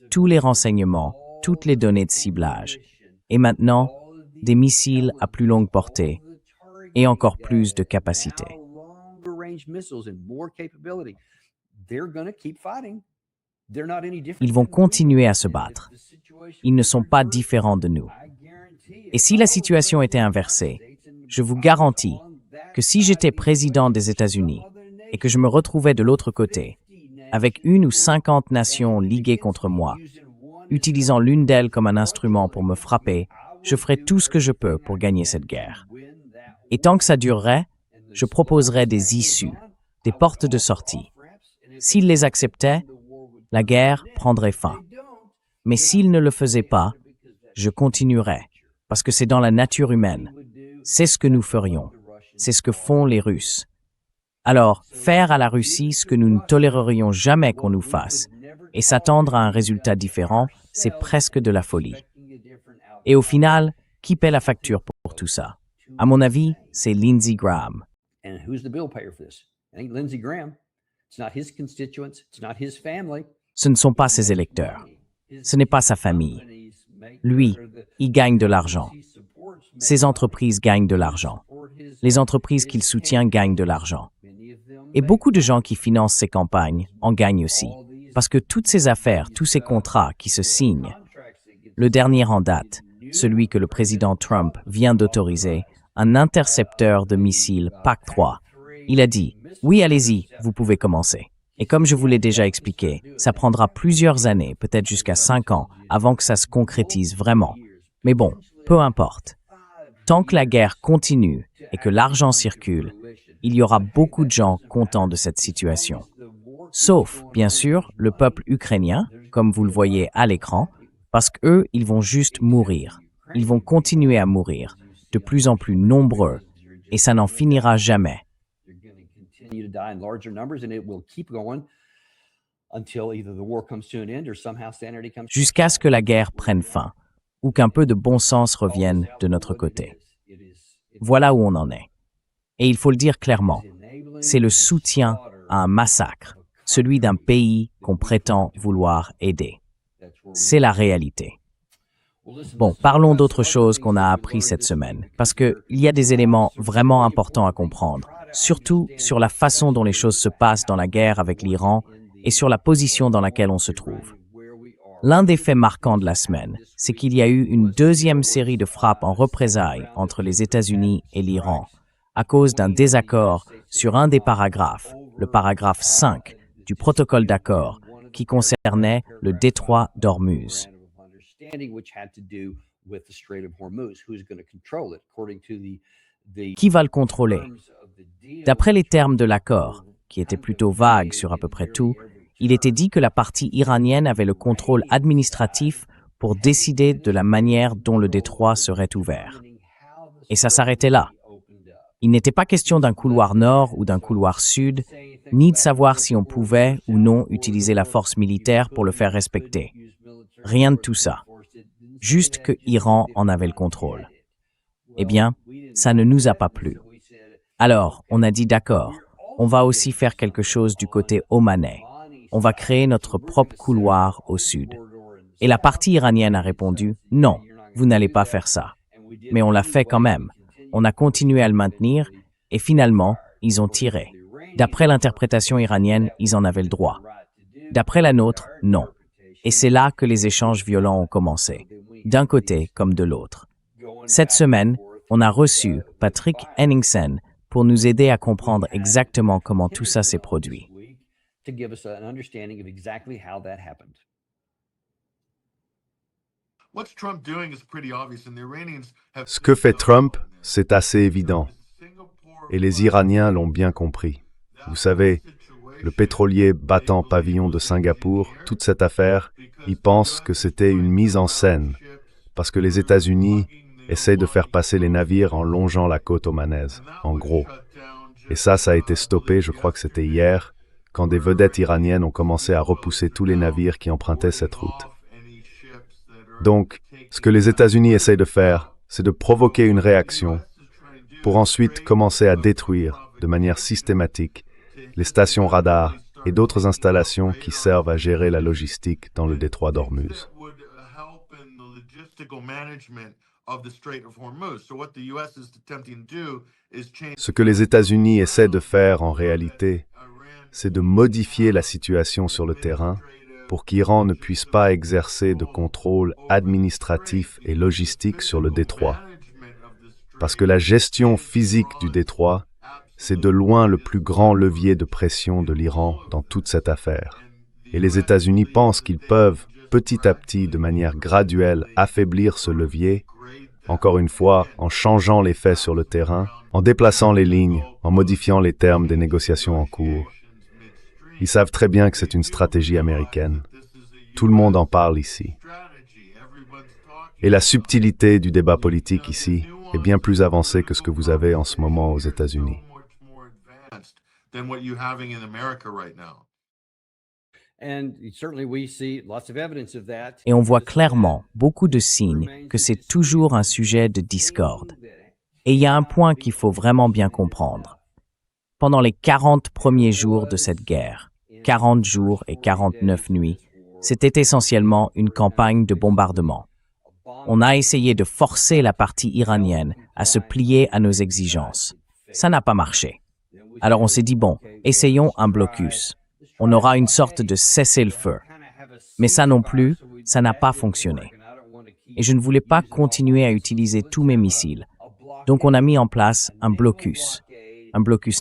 tous les renseignements, toutes les données de ciblage. Et maintenant, des missiles à plus longue portée et encore plus de capacité. Ils vont continuer à se battre. Ils ne sont pas différents de nous. Et si la situation était inversée, je vous garantis que si j'étais président des États-Unis et que je me retrouvais de l'autre côté, avec 1 ou 50 nations liguées contre moi, utilisant l'une d'elles comme un instrument pour me frapper, je ferai tout ce que je peux pour gagner cette guerre. Et tant que ça durerait, je proposerais des issues, des portes de sortie. S'ils les acceptaient, la guerre prendrait fin. Mais s'ils ne le faisaient pas, je continuerais, parce que c'est dans la nature humaine. C'est ce que nous ferions. C'est ce que font les Russes. Alors, faire à la Russie ce que nous ne tolérerions jamais qu'on nous fasse, et s'attendre à un résultat différent, c'est presque de la folie. Et au final, qui paie la facture pour tout ça? À mon avis, c'est Lindsey Graham. Ce ne sont pas ses électeurs. Ce n'est pas sa famille. Lui, il gagne de l'argent. Ses entreprises gagnent de l'argent. Les entreprises qu'il soutient gagnent de l'argent. Et beaucoup de gens qui financent ses campagnes en gagnent aussi. Parce que toutes ces affaires, tous ces contrats qui se signent, le dernier en date, celui que le président Trump vient d'autoriser, un intercepteur de missiles PAC-3. Il a dit « Oui, allez-y, vous pouvez commencer ». Et comme je vous l'ai déjà expliqué, ça prendra plusieurs années, peut-être jusqu'à 5 ans, avant que ça se concrétise vraiment. Mais bon, peu importe. Tant que la guerre continue et que l'argent circule, il y aura beaucoup de gens contents de cette situation. Sauf, bien sûr, le peuple ukrainien, comme vous le voyez à l'écran, parce qu'eux, ils vont juste mourir. Ils vont continuer à mourir, de plus en plus nombreux, et ça n'en finira jamais. Jusqu'à ce que la guerre prenne fin, ou qu'un peu de bon sens revienne de notre côté. Voilà où on en est. Et il faut le dire clairement, c'est le soutien à un massacre, celui d'un pays qu'on prétend vouloir aider. C'est la réalité. Bon, parlons d'autre chose qu'on a appris cette semaine, parce qu'il y a des éléments vraiment importants à comprendre, surtout sur la façon dont les choses se passent dans la guerre avec l'Iran et sur la position dans laquelle on se trouve. L'un des faits marquants de la semaine, c'est qu'il y a eu une deuxième série de frappes en représailles entre les États-Unis et l'Iran, à cause d'un désaccord sur un des paragraphes, le paragraphe 5 du protocole d'accord, qui concernait le détroit d'Ormuz. Qui va le contrôler? D'après les termes de l'accord, qui étaient plutôt vagues sur à peu près tout, il était dit que la partie iranienne avait le contrôle administratif pour décider de la manière dont le détroit serait ouvert. Et ça s'arrêtait là. Il n'était pas question d'un couloir nord ou d'un couloir sud, ni de savoir si on pouvait ou non utiliser la force militaire pour le faire respecter. Rien de tout ça. Juste que Iran en avait le contrôle. Eh bien, ça ne nous a pas plu. Alors, on a dit d'accord, on va aussi faire quelque chose du côté omanais. On va créer notre propre couloir au sud. Et la partie iranienne a répondu, non, vous n'allez pas faire ça. Mais on l'a fait quand même. On a continué à le maintenir et finalement, ils ont tiré. D'après l'interprétation iranienne, ils en avaient le droit. D'après la nôtre, non. Et c'est là que les échanges violents ont commencé, d'un côté comme de l'autre. Cette semaine, on a reçu Patrick Henningsen pour nous aider à comprendre exactement comment tout ça s'est produit. Ce que fait Trump, c'est assez évident. Et les Iraniens l'ont bien compris. Vous savez, le pétrolier battant pavillon de Singapour, toute cette affaire, ils pensent que c'était une mise en scène, parce que les États-Unis essayent de faire passer les navires en longeant la côte omanaise, en gros. Et ça a été stoppé, je crois que c'était hier, quand des vedettes iraniennes ont commencé à repousser tous les navires qui empruntaient cette route. Donc, ce que les États-Unis essayent de faire, c'est de provoquer une réaction pour ensuite commencer à détruire, de manière systématique, les stations radars et d'autres installations qui servent à gérer la logistique dans le détroit d'Ormuz. Ce que les États-Unis essaient de faire en réalité, c'est de modifier la situation sur le terrain pour qu'Iran ne puisse pas exercer de contrôle administratif et logistique sur le détroit. Parce que la gestion physique du détroit, c'est de loin le plus grand levier de pression de l'Iran dans toute cette affaire. Et les États-Unis pensent qu'ils peuvent, petit à petit, de manière graduelle, affaiblir ce levier, encore une fois, en changeant les faits sur le terrain, en déplaçant les lignes, en modifiant les termes des négociations en cours. Ils savent très bien que c'est une stratégie américaine. Tout le monde en parle ici. Et la subtilité du débat politique ici est bien plus avancée que ce que vous avez en ce moment aux États-Unis. Et on voit clairement beaucoup de signes que c'est toujours un sujet de discorde. Et il y a un point qu'il faut vraiment bien comprendre. Pendant les 40 premiers jours de cette guerre, 40 jours et 49 nuits, c'était essentiellement une campagne de bombardement. On a essayé de forcer la partie iranienne à se plier à nos exigences. Ça n'a pas marché. Alors on s'est dit, bon, essayons un blocus. On aura une sorte de cessez-le-feu. Mais ça non plus, ça n'a pas fonctionné. Et je ne voulais pas continuer à utiliser tous mes missiles. Donc on a mis en place un blocus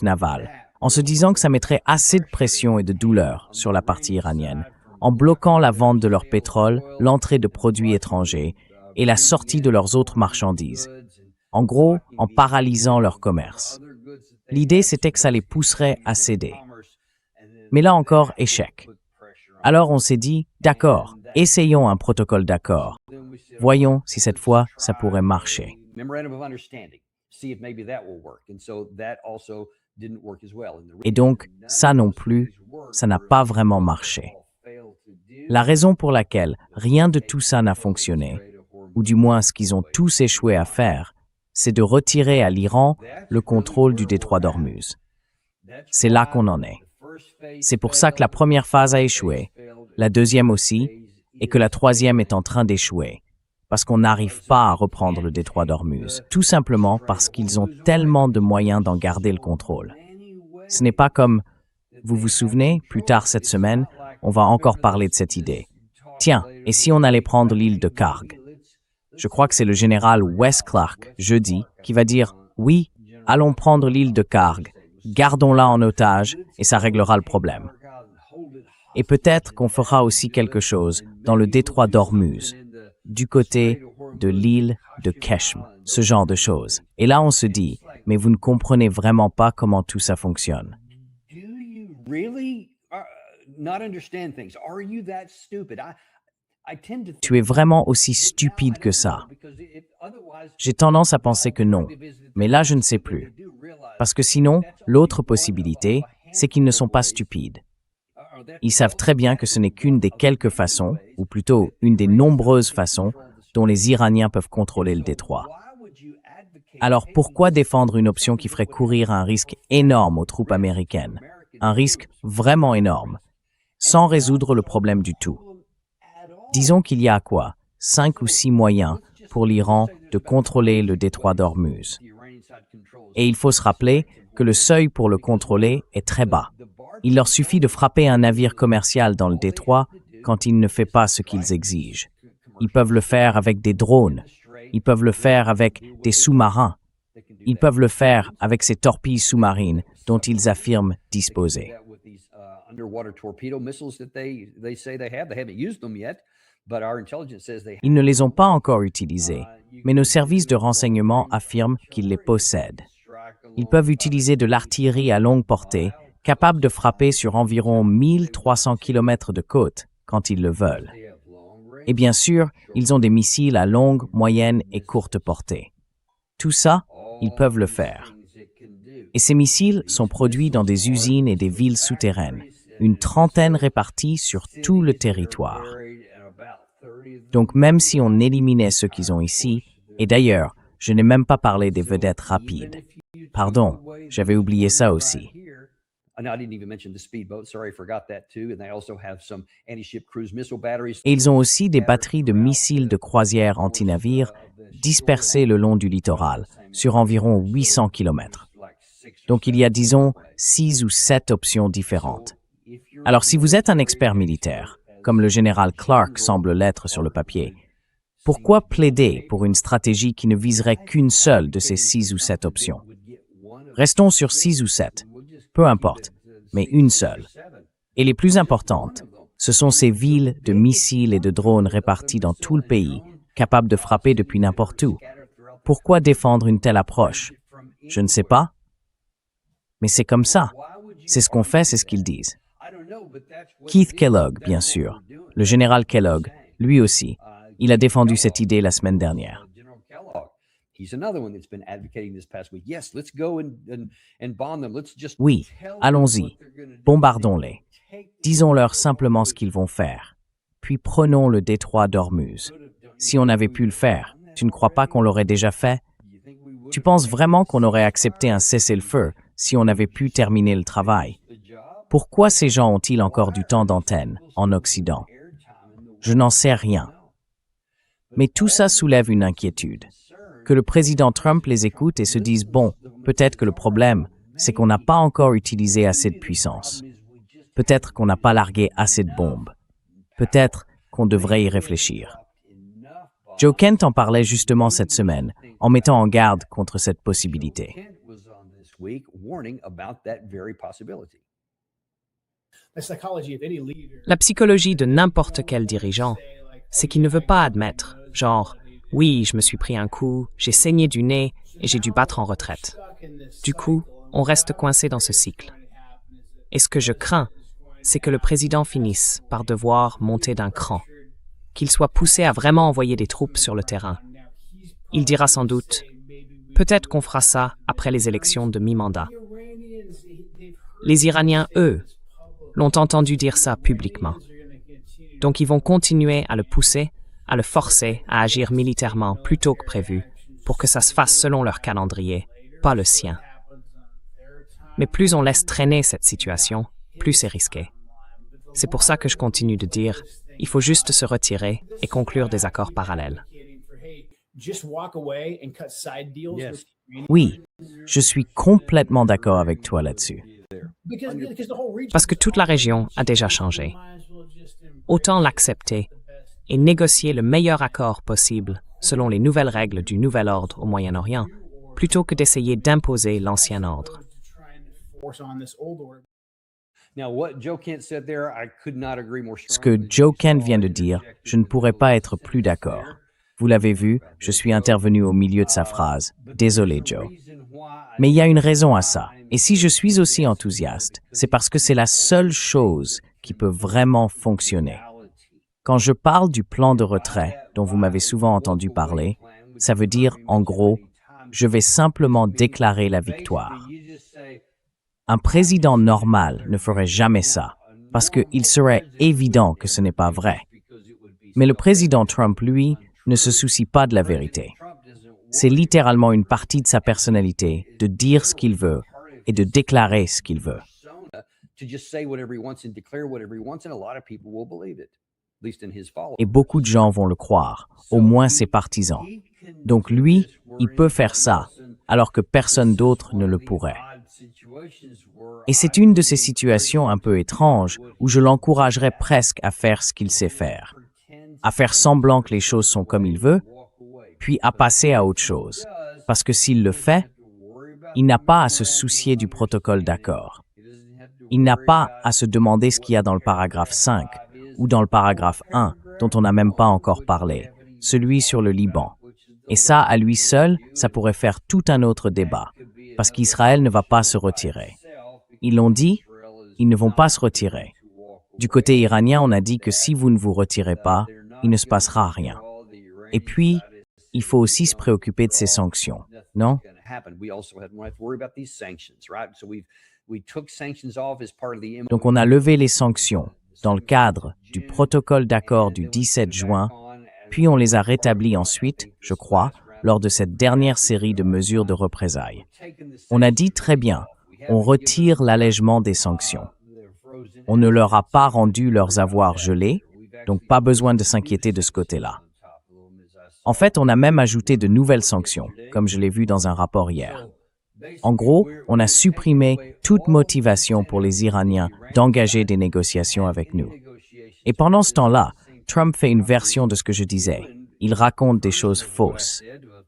naval, en se disant que ça mettrait assez de pression et de douleur sur la partie iranienne, en bloquant la vente de leur pétrole, l'entrée de produits étrangers et la sortie de leurs autres marchandises. En gros, en paralysant leur commerce. L'idée, c'était que ça les pousserait à céder. Mais là encore, échec. Alors on s'est dit, d'accord, essayons un protocole d'accord. Voyons si cette fois, ça pourrait marcher. Et donc, ça non plus, ça n'a pas vraiment marché. La raison pour laquelle rien de tout ça n'a fonctionné, ou du moins ce qu'ils ont tous échoué à faire, c'est de retirer à l'Iran le contrôle du détroit d'Ormuz. C'est là qu'on en est. C'est pour ça que la première phase a échoué, la deuxième aussi, et que la troisième est en train d'échouer. Parce qu'on n'arrive pas à reprendre le détroit d'Ormuz, tout simplement parce qu'ils ont tellement de moyens d'en garder le contrôle. Ce n'est pas comme, vous vous souvenez, plus tard cette semaine, on va encore parler de cette idée. Tiens, et si on allait prendre l'île de Karg? Je crois que c'est le général Wes Clark, jeudi, qui va dire « Oui, allons prendre l'île de Karg, gardons-la en otage et ça réglera le problème. » Et peut-être qu'on fera aussi quelque chose dans le détroit d'Ormuz, du côté de l'île de Keshm, ce genre de choses. Et là, on se dit, mais vous ne comprenez vraiment pas comment tout ça fonctionne. Tu es vraiment aussi stupide que ça. J'ai tendance à penser que non, mais là, je ne sais plus. Parce que sinon, l'autre possibilité, c'est qu'ils ne sont pas stupides. Ils savent très bien que ce n'est qu'une des quelques façons, ou plutôt une des nombreuses façons, dont les Iraniens peuvent contrôler le détroit. Alors pourquoi défendre une option qui ferait courir un risque énorme aux troupes américaines, un risque vraiment énorme, sans résoudre le problème du tout? Disons qu'il y a quoi, 5 ou 6 moyens pour l'Iran de contrôler le détroit d'Ormuz. Et il faut se rappeler que le seuil pour le contrôler est très bas. Il leur suffit de frapper un navire commercial dans le détroit quand il ne fait pas ce qu'ils exigent. Ils peuvent le faire avec des drones. Ils peuvent le faire avec des sous-marins. Ils peuvent le faire avec ces torpilles sous-marines dont ils affirment disposer. Ils ne les ont pas encore utilisés, mais nos services de renseignement affirment qu'ils les possèdent. Ils peuvent utiliser de l'artillerie à longue portée, capable de frapper sur environ 1300 km de côte quand ils le veulent. Et bien sûr, ils ont des missiles à longue, moyenne et courte portée. Tout ça, ils peuvent le faire. Et ces missiles sont produits dans des usines et des villes souterraines, une trentaine réparties sur tout le territoire. Donc même si on éliminait ceux qu'ils ont ici, et d'ailleurs, je n'ai même pas parlé des vedettes rapides. Pardon, j'avais oublié ça aussi. Et ils ont aussi des batteries de missiles de croisière anti-navires dispersées le long du littoral, sur environ 800 km. Donc il y a, disons, 6 ou 7 options différentes. Alors si vous êtes un expert militaire, comme le général Clark semble l'être sur le papier, pourquoi plaider pour une stratégie qui ne viserait qu'une seule de ces 6 ou 7 options? Restons sur 6 ou 7, peu importe, mais une seule. Et les plus importantes, ce sont ces villes de missiles et de drones répartis dans tout le pays, capables de frapper depuis n'importe où. Pourquoi défendre une telle approche? Je ne sais pas. Mais c'est comme ça. C'est ce qu'on fait, c'est ce qu'ils disent. Keith Kellogg, bien sûr, le général Kellogg, lui aussi, il a défendu cette idée la semaine dernière. Oui, allons-y, bombardons-les. Disons-leur simplement ce qu'ils vont faire. Puis prenons le détroit d'Ormuz. Si on avait pu le faire, tu ne crois pas qu'on l'aurait déjà fait? Tu penses vraiment qu'on aurait accepté un cessez-le-feu si on avait pu terminer le travail? Pourquoi ces gens ont-ils encore du temps d'antenne en Occident? Je n'en sais rien. Mais tout ça soulève une inquiétude. Que le président Trump les écoute et se dise « Bon, peut-être que le problème, c'est qu'on n'a pas encore utilisé assez de puissance. Peut-être qu'on n'a pas largué assez de bombes. Peut-être qu'on devrait y réfléchir. » Joe Kent en parlait justement cette semaine, en mettant en garde contre cette possibilité. La psychologie de n'importe quel dirigeant, c'est qu'il ne veut pas admettre, genre, oui, je me suis pris un coup, j'ai saigné du nez et j'ai dû battre en retraite. Du coup, on reste coincé dans ce cycle. Et ce que je crains, c'est que le président finisse par devoir monter d'un cran, qu'il soit poussé à vraiment envoyer des troupes sur le terrain. Il dira sans doute, peut-être qu'on fera ça après les élections de mi-mandat. Les Iraniens, eux, l'ont entendu dire ça publiquement. Donc ils vont continuer à le pousser, à le forcer à agir militairement plus tôt que prévu, pour que ça se fasse selon leur calendrier, pas le sien. Mais plus on laisse traîner cette situation, plus c'est risqué. C'est pour ça que je continue de dire, il faut juste se retirer et conclure des accords parallèles. Oui, je suis complètement d'accord avec toi là-dessus. Parce que toute la région a déjà changé. Autant l'accepter et négocier le meilleur accord possible selon les nouvelles règles du nouvel ordre au Moyen-Orient, plutôt que d'essayer d'imposer l'ancien ordre. Ce que Joe Kent vient de dire, je ne pourrais pas être plus d'accord. Vous l'avez vu, je suis intervenu au milieu de sa phrase. Désolé, Joe. Mais il y a une raison à ça. Et si je suis aussi enthousiaste, c'est parce que c'est la seule chose qui peut vraiment fonctionner. Quand je parle du plan de retrait, dont vous m'avez souvent entendu parler, ça veut dire, en gros, je vais simplement déclarer la victoire. Un président normal ne ferait jamais ça, parce qu'il serait évident que ce n'est pas vrai. Mais le président Trump, lui, ne se soucie pas de la vérité. C'est littéralement une partie de sa personnalité de dire ce qu'il veut et de déclarer ce qu'il veut. Et beaucoup de gens vont le croire, au moins ses partisans. Donc lui, il peut faire ça, alors que personne d'autre ne le pourrait. Et c'est une de ces situations un peu étranges où je l'encouragerais presque à faire ce qu'il sait faire, à faire semblant que les choses sont comme il veut, puis à passer à autre chose. Parce que s'il le fait, il n'a pas à se soucier du protocole d'accord. Il n'a pas à se demander ce qu'il y a dans le paragraphe 5 ou dans le paragraphe 1, dont on n'a même pas encore parlé, celui sur le Liban. Et ça, à lui seul, ça pourrait faire tout un autre débat, parce qu'Israël ne va pas se retirer. Ils l'ont dit, ils ne vont pas se retirer. Du côté iranien, on a dit que si vous ne vous retirez pas, il ne se passera rien. Et puis, il faut aussi se préoccuper de ces sanctions, non? Donc on a levé les sanctions dans le cadre du protocole d'accord du 17 juin, puis on les a rétablies ensuite, je crois, lors de cette dernière série de mesures de représailles. On a dit très bien, on retire l'allègement des sanctions. On ne leur a pas rendu leurs avoirs gelés, donc pas besoin de s'inquiéter de ce côté-là. En fait, on a même ajouté de nouvelles sanctions, comme je l'ai vu dans un rapport hier. En gros, on a supprimé toute motivation pour les Iraniens d'engager des négociations avec nous. Et pendant ce temps-là, Trump fait une version de ce que je disais. Il raconte des choses fausses.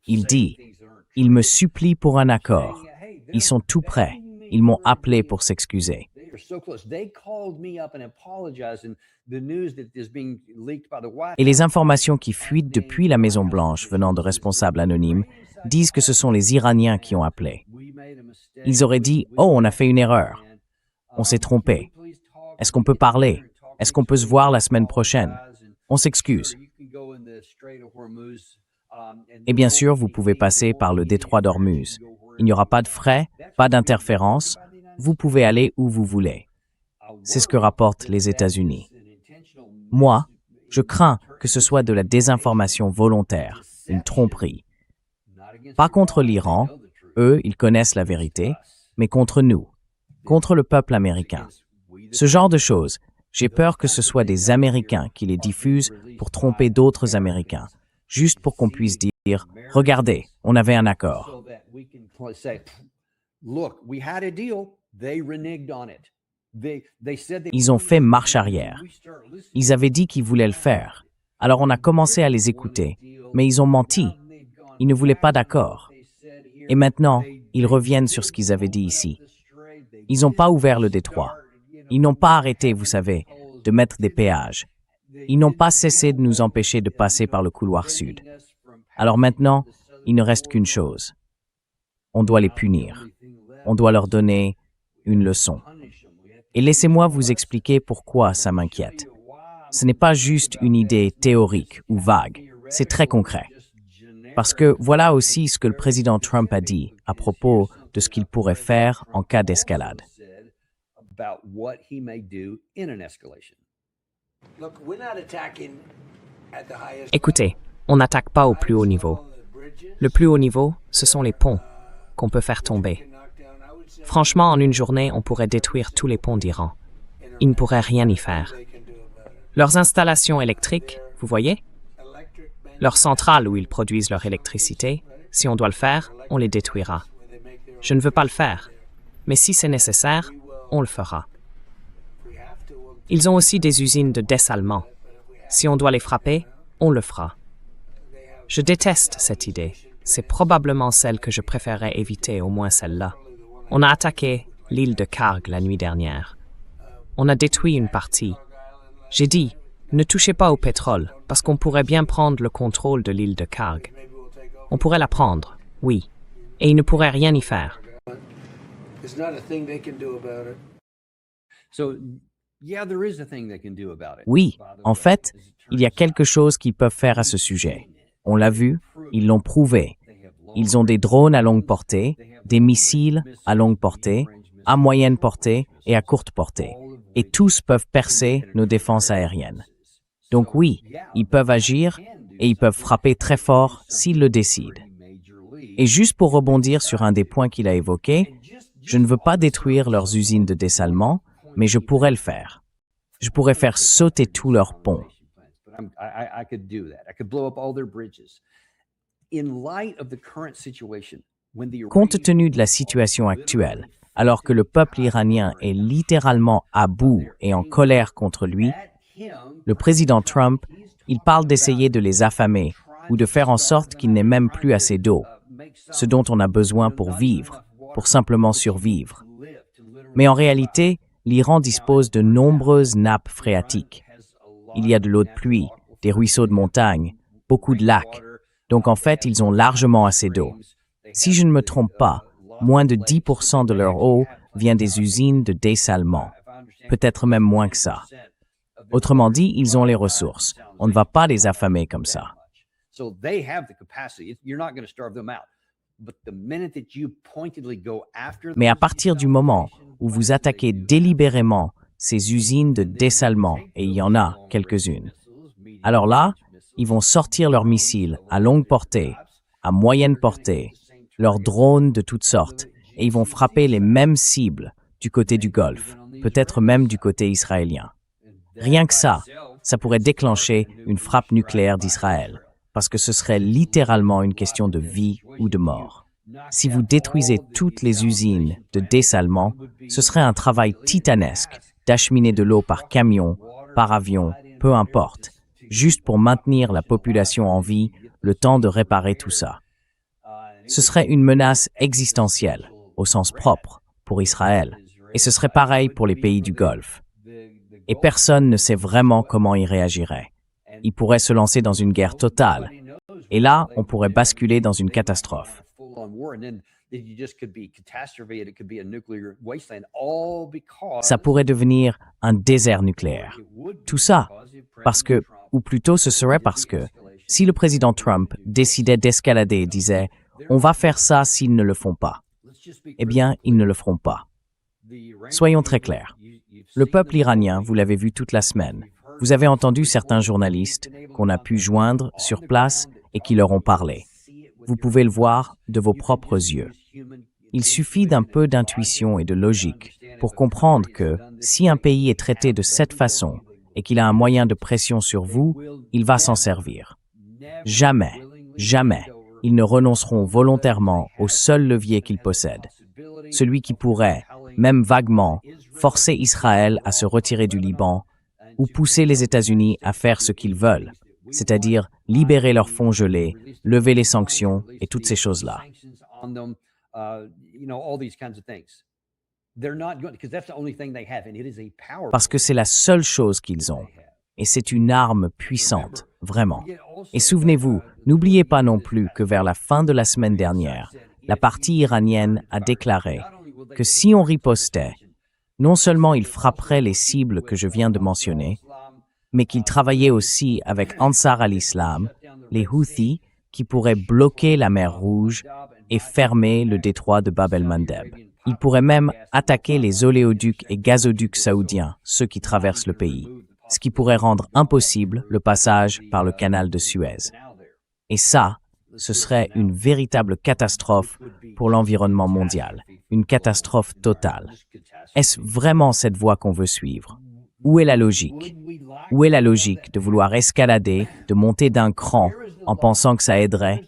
Il dit, « Ils me supplient pour un accord. Ils sont tout prêts. Ils m'ont appelé pour s'excuser. » Et les informations qui fuitent depuis la Maison-Blanche venant de responsables anonymes disent que ce sont les Iraniens qui ont appelé. Ils auraient dit « Oh, on a fait une erreur. On s'est trompé. Est-ce qu'on peut parler? Est-ce qu'on peut se voir la semaine prochaine? On s'excuse. » Et bien sûr, vous pouvez passer par le détroit d'Ormuz. Il n'y aura pas de frais, pas d'interférence. Vous pouvez aller où vous voulez. C'est ce que rapportent les États-Unis. Moi, je crains que ce soit de la désinformation volontaire, une tromperie. Pas contre l'Iran, eux, ils connaissent la vérité, mais contre nous, contre le peuple américain. Ce genre de choses, j'ai peur que ce soit des Américains qui les diffusent pour tromper d'autres Américains, juste pour qu'on puisse dire « Regardez, on avait un accord. » Ils ont fait marche arrière. Ils avaient dit qu'ils voulaient le faire. Alors on a commencé à les écouter, mais ils ont menti. Ils ne voulaient pas d'accord. Et maintenant, ils reviennent sur ce qu'ils avaient dit ici. Ils n'ont pas ouvert le détroit. Ils n'ont pas arrêté, vous savez, de mettre des péages. Ils n'ont pas cessé de nous empêcher de passer par le couloir sud. Alors maintenant, il ne reste qu'une chose. On doit les punir. On doit leur donner une leçon. Et laissez-moi vous expliquer pourquoi ça m'inquiète. Ce n'est pas juste une idée théorique ou vague, c'est très concret. Parce que voilà aussi ce que le président Trump a dit à propos de ce qu'il pourrait faire en cas d'escalade. Écoutez, on n'attaque pas au plus haut niveau. Le plus haut niveau, ce sont les ponts qu'on peut faire tomber. Franchement, en une journée, on pourrait détruire tous les ponts d'Iran. Ils ne pourraient rien y faire. Leurs installations électriques, vous voyez? Leurs centrales où ils produisent leur électricité, si on doit le faire, on les détruira. Je ne veux pas le faire, mais si c'est nécessaire, on le fera. Ils ont aussi des usines de dessalement. Si on doit les frapper, on le fera. Je déteste cette idée. C'est probablement celle que je préférerais éviter, au moins celle-là. On a attaqué l'île de Karg la nuit dernière. On a détruit une partie. J'ai dit, ne touchez pas au pétrole, parce qu'on pourrait bien prendre le contrôle de l'île de Karg. On pourrait la prendre, oui, et ils ne pourraient rien y faire. Oui, en fait, il y a quelque chose qu'ils peuvent faire à ce sujet. On l'a vu, ils l'ont prouvé. Ils ont des drones à longue portée, des missiles à longue portée, à moyenne portée et à courte portée. Et tous peuvent percer nos défenses aériennes. Donc oui, ils peuvent agir et ils peuvent frapper très fort s'ils le décident. Et juste pour rebondir sur un des points qu'il a évoqué, je ne veux pas détruire leurs usines de dessalement, mais je pourrais le faire. Je pourrais faire sauter tous leurs ponts. Compte tenu de la situation actuelle, alors que le peuple iranien est littéralement à bout et en colère contre lui, le président Trump, il parle d'essayer de les affamer ou de faire en sorte qu'il n'ait même plus assez d'eau, ce dont on a besoin pour vivre, pour simplement survivre. Mais en réalité, l'Iran dispose de nombreuses nappes phréatiques. Il y a de l'eau de pluie, des ruisseaux de montagne, beaucoup de lacs. Donc en fait, ils ont largement assez d'eau. Si je ne me trompe pas, moins de 10% de leur eau vient des usines de dessalement. Peut-être même moins que ça. Autrement dit, ils ont les ressources. On ne va pas les affamer comme ça. Mais à partir du moment où vous attaquez délibérément ces usines de dessalement, et il y en a quelques-unes, alors là, ils vont sortir leurs missiles à longue portée, à moyenne portée, leurs drones de toutes sortes, et ils vont frapper les mêmes cibles du côté du Golfe, peut-être même du côté israélien. Rien que ça pourrait déclencher une frappe nucléaire d'Israël, parce que ce serait littéralement une question de vie ou de mort. Si vous détruisez toutes les usines de dessalement, ce serait un travail titanesque d'acheminer de l'eau par camion, par avion, peu importe, juste pour maintenir la population en vie, le temps de réparer tout ça. Ce serait une menace existentielle, au sens propre, pour Israël, et ce serait pareil pour les pays du Golfe. Et personne ne sait vraiment comment il réagirait. Il pourrait se lancer dans une guerre totale, et là, on pourrait basculer dans une catastrophe. Ça pourrait devenir un désert nucléaire. Tout ça, parce que, ou plutôt ce serait parce que, si le président Trump décidait d'escalader et disait « on va faire ça s'ils ne le font pas », eh bien, ils ne le feront pas. Soyons très clairs. Le peuple iranien, vous l'avez vu toute la semaine. Vous avez entendu certains journalistes qu'on a pu joindre sur place et qui leur ont parlé. Vous pouvez le voir de vos propres yeux. Il suffit d'un peu d'intuition et de logique pour comprendre que si un pays est traité de cette façon et qu'il a un moyen de pression sur vous, il va s'en servir. Jamais, jamais, ils ne renonceront volontairement au seul levier qu'ils possèdent, celui qui pourrait, même vaguement, forcer Israël à se retirer du Liban ou pousser les États-Unis à faire ce qu'ils veulent, c'est-à-dire libérer leurs fonds gelés, lever les sanctions et toutes ces choses-là. Parce que c'est la seule chose qu'ils ont. Et c'est une arme puissante, vraiment. Et souvenez-vous, n'oubliez pas non plus que vers la fin de la semaine dernière, la partie iranienne a déclaré que si on ripostait, non seulement ils frapperaient les cibles que je viens de mentionner, mais qu'ils travaillaient aussi avec Ansar al-Islam, les Houthis, qui pourraient bloquer la mer Rouge et fermer le détroit de Bab el-Mandeb. Ils pourraient même attaquer les oléoducs et gazoducs saoudiens, ceux qui traversent le pays, ce qui pourrait rendre impossible le passage par le canal de Suez. Et ça, ce serait une véritable catastrophe pour l'environnement mondial. une catastrophe totale. Est-ce vraiment cette voie qu'on veut suivre? Où est la logique? Où est la logique de vouloir escalader, de monter d'un cran en pensant que ça aiderait?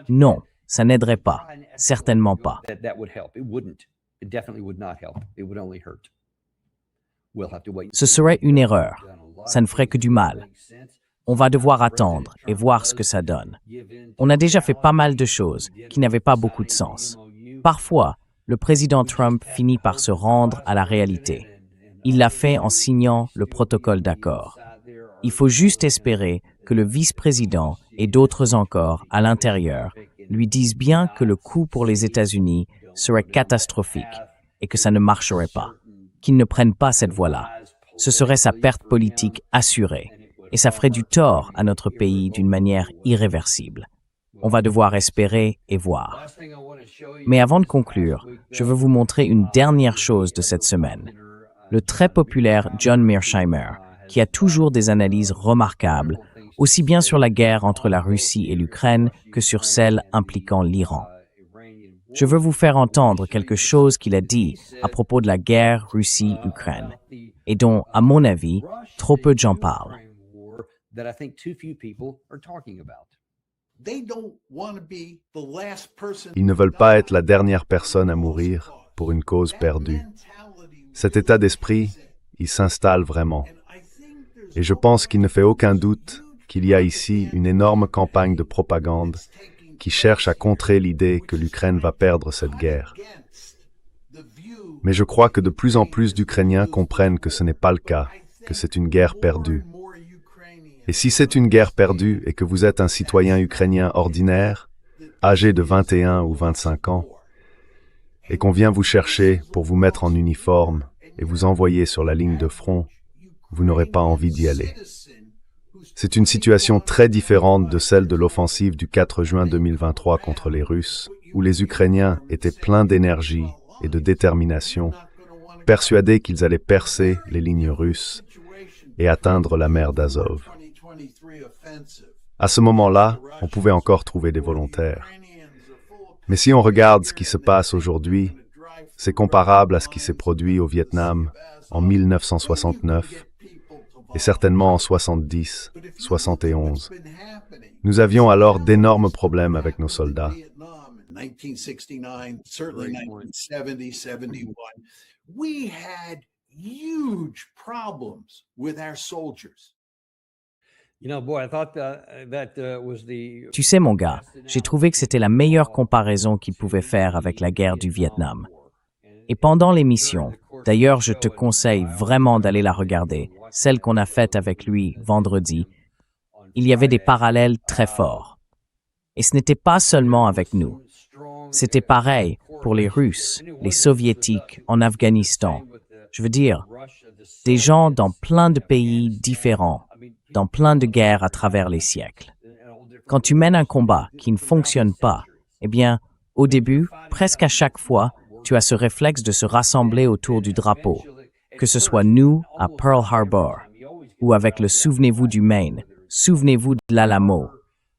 Non, ça n'aiderait pas. Certainement pas. Ce serait une erreur. Ça ne ferait que du mal. On va devoir attendre et voir ce que ça donne. On a déjà fait pas mal de choses qui n'avaient pas beaucoup de sens. Parfois, le président Trump finit par se rendre à la réalité. Il l'a fait en signant le protocole d'accord. Il faut juste espérer que le vice-président et d'autres encore à l'intérieur lui disent bien que le coût pour les États-Unis serait catastrophique et que ça ne marcherait pas, qu'ils ne prennent pas cette voie-là. Ce serait sa perte politique assurée et ça ferait du tort à notre pays d'une manière irréversible. On va devoir espérer et voir. Mais avant de conclure, je veux vous montrer une dernière chose de cette semaine. Le très populaire John Mearsheimer, qui a toujours des analyses remarquables, aussi bien sur la guerre entre la Russie et l'Ukraine que sur celle impliquant l'Iran. Je veux vous faire entendre quelque chose qu'il a dit à propos de la guerre Russie-Ukraine, et dont, à mon avis, trop peu de gens parlent. Ils ne veulent pas être la dernière personne à mourir pour une cause perdue. Cet état d'esprit, il s'installe vraiment. Et je pense qu'il ne fait aucun doute qu'il y a ici une énorme campagne de propagande qui cherche à contrer l'idée que l'Ukraine va perdre cette guerre. Mais je crois que de plus en plus d'Ukrainiens comprennent que ce n'est pas le cas, que c'est une guerre perdue. Et si c'est une guerre perdue et que vous êtes un citoyen ukrainien ordinaire, âgé de 21 ou 25 ans, et qu'on vient vous chercher pour vous mettre en uniforme et vous envoyer sur la ligne de front, vous n'aurez pas envie d'y aller. C'est une situation très différente de celle de l'offensive du 4 juin 2023 contre les Russes, où les Ukrainiens étaient pleins d'énergie et de détermination, persuadés qu'ils allaient percer les lignes russes et atteindre la mer d'Azov. À ce moment-là, on pouvait encore trouver des volontaires. Mais si on regarde ce qui se passe aujourd'hui, c'est comparable à ce qui s'est produit au Vietnam en 1969 et certainement en 70, 71. Nous avions alors d'énormes problèmes avec nos soldats. Tu sais, mon gars, j'ai trouvé que c'était la meilleure comparaison qu'il pouvait faire avec la guerre du Vietnam. Et pendant l'émission, d'ailleurs, je te conseille vraiment d'aller la regarder, celle qu'on a faite avec lui vendredi, il y avait des parallèles très forts. Et ce n'était pas seulement avec nous. C'était pareil pour les Russes, les Soviétiques en Afghanistan. Je veux dire, des gens dans plein de pays différents, dans plein de guerres à travers les siècles. Quand tu mènes un combat qui ne fonctionne pas, eh bien, au début, presque à chaque fois, tu as ce réflexe de se rassembler autour du drapeau, que ce soit nous à Pearl Harbor, ou avec le Souvenez-vous du Maine, Souvenez-vous de l'Alamo.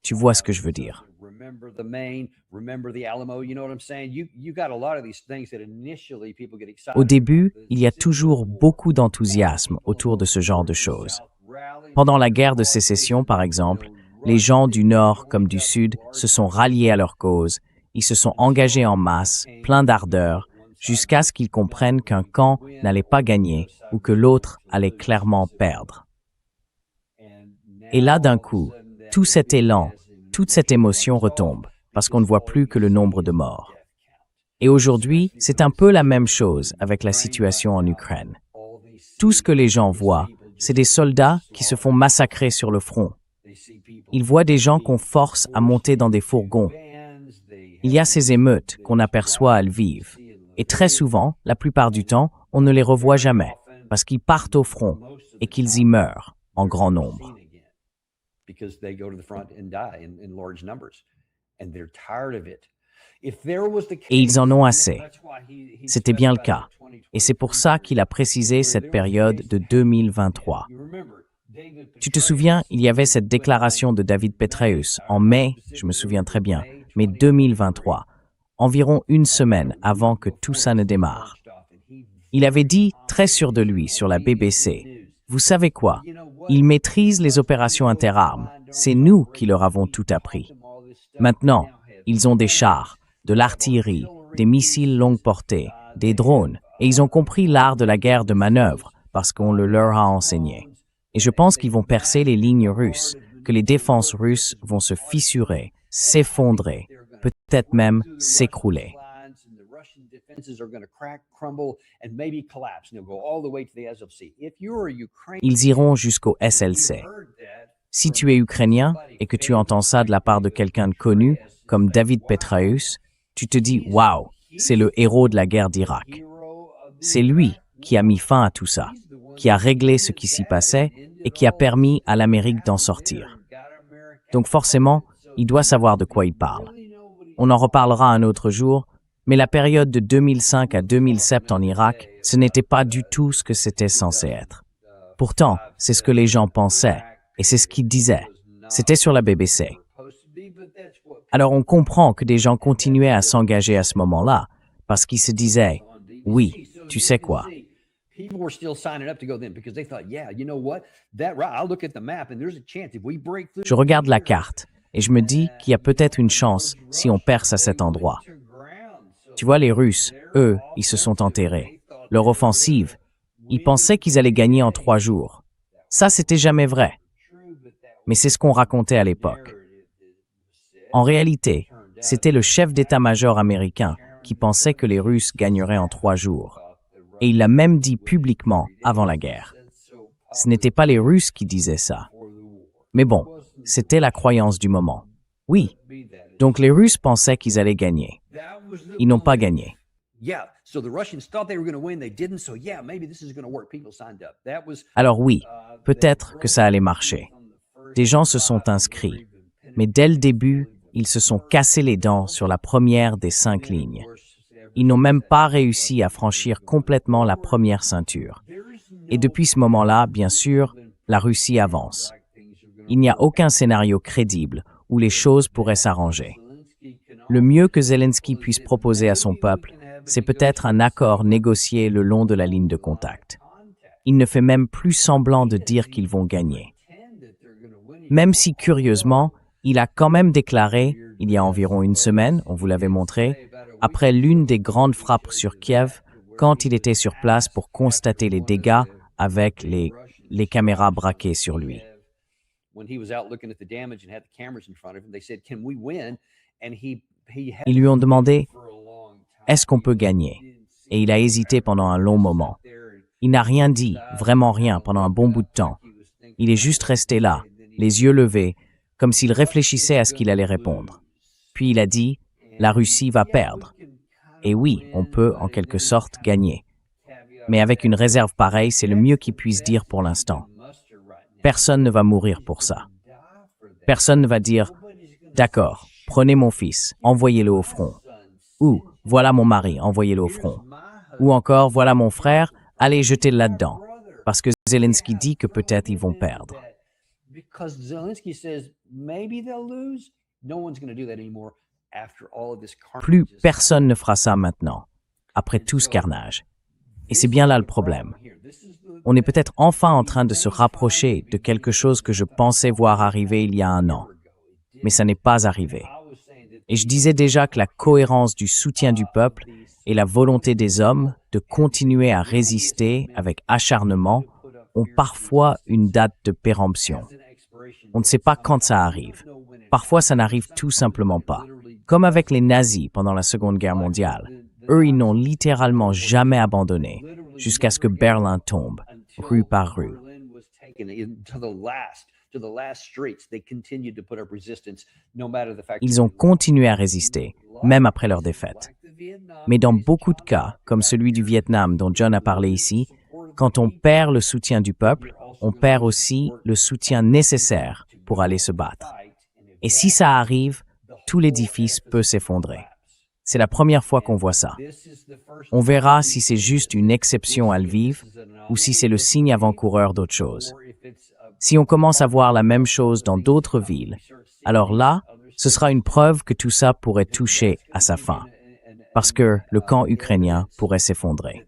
Tu vois ce que je veux dire. Au début, il y a toujours beaucoup d'enthousiasme autour de ce genre de choses. Pendant la guerre de sécession, par exemple, les gens du Nord comme du Sud se sont ralliés à leur cause, ils se sont engagés en masse, pleins d'ardeur, jusqu'à ce qu'ils comprennent qu'un camp n'allait pas gagner ou que l'autre allait clairement perdre. Et là, d'un coup, tout cet élan, toute cette émotion retombe, parce qu'on ne voit plus que le nombre de morts. Et aujourd'hui, c'est un peu la même chose avec la situation en Ukraine. Tout ce que les gens voient, c'est des soldats qui se font massacrer sur le front. Ils voient des gens qu'on force à monter dans des fourgons. Il y a ces émeutes qu'on aperçoit à Lviv. Et très souvent, la plupart du temps, on ne les revoit jamais, parce qu'ils partent au front et qu'ils y meurent en grand nombre. Et ils en ont assez. C'était bien le cas. Et c'est pour ça qu'il a précisé cette période de 2023. Tu te souviens, il y avait cette déclaration de David Petraeus en mai, je me souviens très bien, mai 2023, environ une semaine avant que tout ça ne démarre. Il avait dit, très sûr de lui, sur la BBC, « Vous savez quoi? Ils maîtrisent les opérations interarmes. C'est nous qui leur avons tout appris. Maintenant, ils ont des chars, de l'artillerie, des missiles longue portée, des drones, et ils ont compris l'art de la guerre de manœuvre parce qu'on le leur a enseigné. Et je pense qu'ils vont percer les lignes russes, que les défenses russes vont se fissurer, s'effondrer, peut-être même s'écrouler. » Ils iront jusqu'au SLC. Si tu es ukrainien et que tu entends ça de la part de quelqu'un de connu, comme David Petraeus, tu te dis « Waouh, c'est le héros de la guerre d'Irak. » C'est lui qui a mis fin à tout ça, qui a réglé ce qui s'y passait et qui a permis à l'Amérique d'en sortir. Donc forcément, il doit savoir de quoi il parle. On en reparlera un autre jour, mais la période de 2005 à 2007 en Irak, ce n'était pas du tout ce que c'était censé être. Pourtant, c'est ce que les gens pensaient, et c'est ce qu'ils disaient. C'était sur la BBC. Alors on comprend que des gens continuaient à s'engager à ce moment-là, parce qu'ils se disaient, « Oui, tu sais quoi? Je regarde la carte, et je me dis qu'il y a peut-être une chance si on perce à cet endroit. » Tu vois, les Russes, eux, ils se sont enterrés. Leur offensive, ils pensaient qu'ils allaient gagner en 3 jours. Ça, c'était jamais vrai. Mais c'est ce qu'on racontait à l'époque. En réalité, c'était le chef d'état-major américain qui pensait que les Russes gagneraient en 3 jours. Et il l'a même dit publiquement avant la guerre. Ce n'étaient pas les Russes qui disaient ça. Mais bon, c'était la croyance du moment. Oui, donc les Russes pensaient qu'ils allaient gagner. Ils n'ont pas gagné. Alors oui, peut-être que ça allait marcher. Des gens se sont inscrits, mais dès le début, ils se sont cassés les dents sur la première des 5 lignes. Ils n'ont même pas réussi à franchir complètement la première ceinture. Et depuis ce moment-là, bien sûr, la Russie avance. Il n'y a aucun scénario crédible où les choses pourraient s'arranger. Le mieux que Zelensky puisse proposer à son peuple, c'est peut-être un accord négocié le long de la ligne de contact. Il ne fait même plus semblant de dire qu'ils vont gagner. Même si, curieusement, il a quand même déclaré, il y a environ une semaine, on vous l'avait montré, après l'une des grandes frappes sur Kiev, quand il était sur place pour constater les dégâts avec les caméras braquées sur lui. Ils lui ont demandé « Est-ce qu'on peut gagner ?» Et il a hésité pendant un long moment. Il n'a rien dit, vraiment rien, pendant un bon bout de temps. Il est juste resté là, les yeux levés, comme s'il réfléchissait à ce qu'il allait répondre. Puis il a dit « La Russie va perdre. » Et oui, on peut en quelque sorte gagner. Mais avec une réserve pareille, c'est le mieux qu'il puisse dire pour l'instant. Personne ne va mourir pour ça. Personne ne va dire « D'accord, prenez mon fils, envoyez-le au front. » Ou « Voilà mon mari, envoyez-le au front. » Ou encore « Voilà mon frère, allez, jetez-le là-dedans. » Parce que Zelensky dit que peut-être ils vont perdre. Plus personne ne fera ça maintenant, après tout ce carnage. Et c'est bien là le problème. On est peut-être enfin en train de se rapprocher de quelque chose que je pensais voir arriver il y a 1 an. Mais ça n'est pas arrivé. Et je disais déjà que la cohérence du soutien du peuple et la volonté des hommes de continuer à résister avec acharnement ont parfois une date de péremption. On ne sait pas quand ça arrive. Parfois, ça n'arrive tout simplement pas. Comme avec les nazis pendant la Seconde Guerre mondiale. Eux, ils n'ont littéralement jamais abandonné jusqu'à ce que Berlin tombe, rue par rue. Ils ont continué à résister, même après leur défaite. Mais dans beaucoup de cas, comme celui du Vietnam dont John a parlé ici, quand on perd le soutien du peuple, on perd aussi le soutien nécessaire pour aller se battre. Et si ça arrive, tout l'édifice peut s'effondrer. C'est la première fois qu'on voit ça. On verra si c'est juste une exception à Lviv ou si c'est le signe avant-coureur d'autre chose. Si on commence à voir la même chose dans d'autres villes, alors là, ce sera une preuve que tout ça pourrait toucher à sa fin. parce que le camp ukrainien pourrait s'effondrer.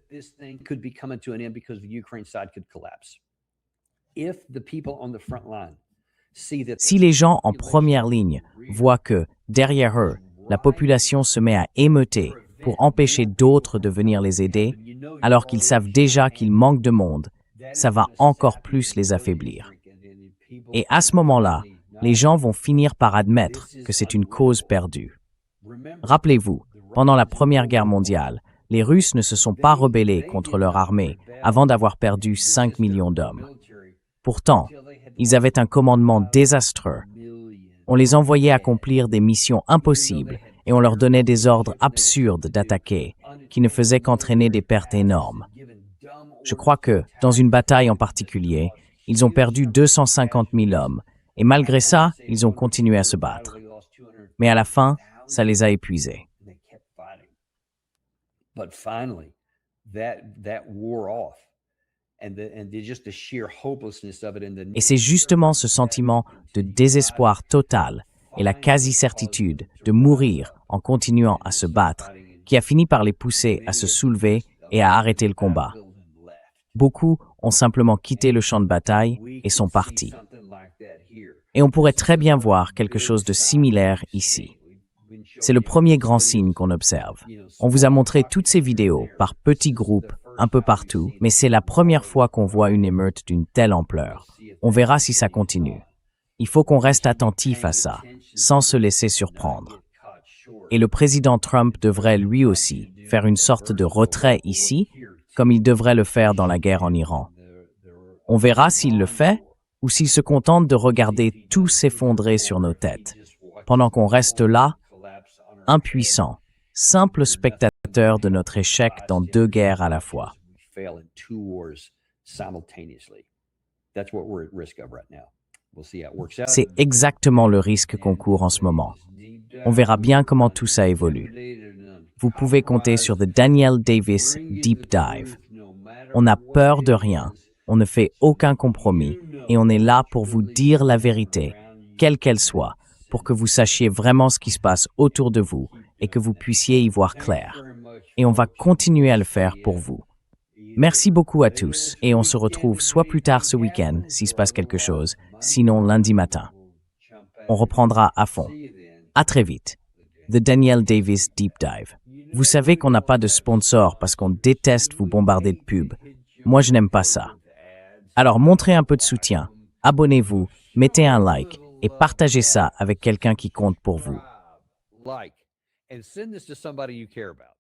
Si les gens en première ligne voient que, derrière eux, la population se met à émeuter pour empêcher d'autres de venir les aider, alors qu'ils savent déjà qu'il manque de monde, ça va encore plus les affaiblir. Et à ce moment-là, les gens vont finir par admettre que c'est une cause perdue. Rappelez-vous, pendant la Première Guerre mondiale, les Russes ne se sont pas rebellés contre leur armée avant d'avoir perdu 5 millions d'hommes. Pourtant, ils avaient un commandement désastreux. On les envoyait accomplir des missions impossibles et on leur donnait des ordres absurdes d'attaquer, qui ne faisaient qu'entraîner des pertes énormes. Je crois que, dans une bataille en particulier, ils ont perdu 250 000 hommes, et malgré ça, ils ont continué à se battre. Mais à la fin, ça les a épuisés. Et c'est justement ce sentiment de désespoir total et la quasi-certitude de mourir en continuant à se battre qui a fini par les pousser à se soulever et à arrêter le combat. Beaucoup ont simplement quitté le champ de bataille et sont partis. Et on pourrait très bien voir quelque chose de similaire ici. C'est le premier grand signe qu'on observe. On vous a montré toutes ces vidéos par petits groupes, un peu partout, mais c'est la première fois qu'on voit une émeute d'une telle ampleur. On verra si ça continue. Il faut qu'on reste attentif à ça, sans se laisser surprendre. Et le président Trump devrait lui aussi faire une sorte de retrait ici, comme il devrait le faire dans la guerre en Iran. On verra s'il le fait ou s'il se contente de regarder tout s'effondrer sur nos têtes, pendant qu'on reste là, impuissants, simples spectateurs de notre échec dans 2 guerres à la fois. C'est exactement le risque qu'on court en ce moment. On verra bien comment tout ça évolue. Vous pouvez compter sur The Danielle Davis Deep Dive. On n'a peur de rien, on ne fait aucun compromis et on est là pour vous dire la vérité, quelle qu'elle soit, pour que vous sachiez vraiment ce qui se passe autour de vous et que vous puissiez y voir clair. Et on va continuer à le faire pour vous. Merci beaucoup à tous et on se retrouve soit plus tard ce week-end s'il se passe quelque chose, sinon lundi matin. On reprendra à fond. À très vite. The Danielle Davis Deep Dive. Vous savez qu'on n'a pas de sponsor parce qu'on déteste vous bombarder de pubs. Moi, je n'aime pas ça. Alors, montrez un peu de soutien, abonnez-vous, mettez un like et partagez ça avec quelqu'un qui compte pour vous. Like and send this to somebody you care about.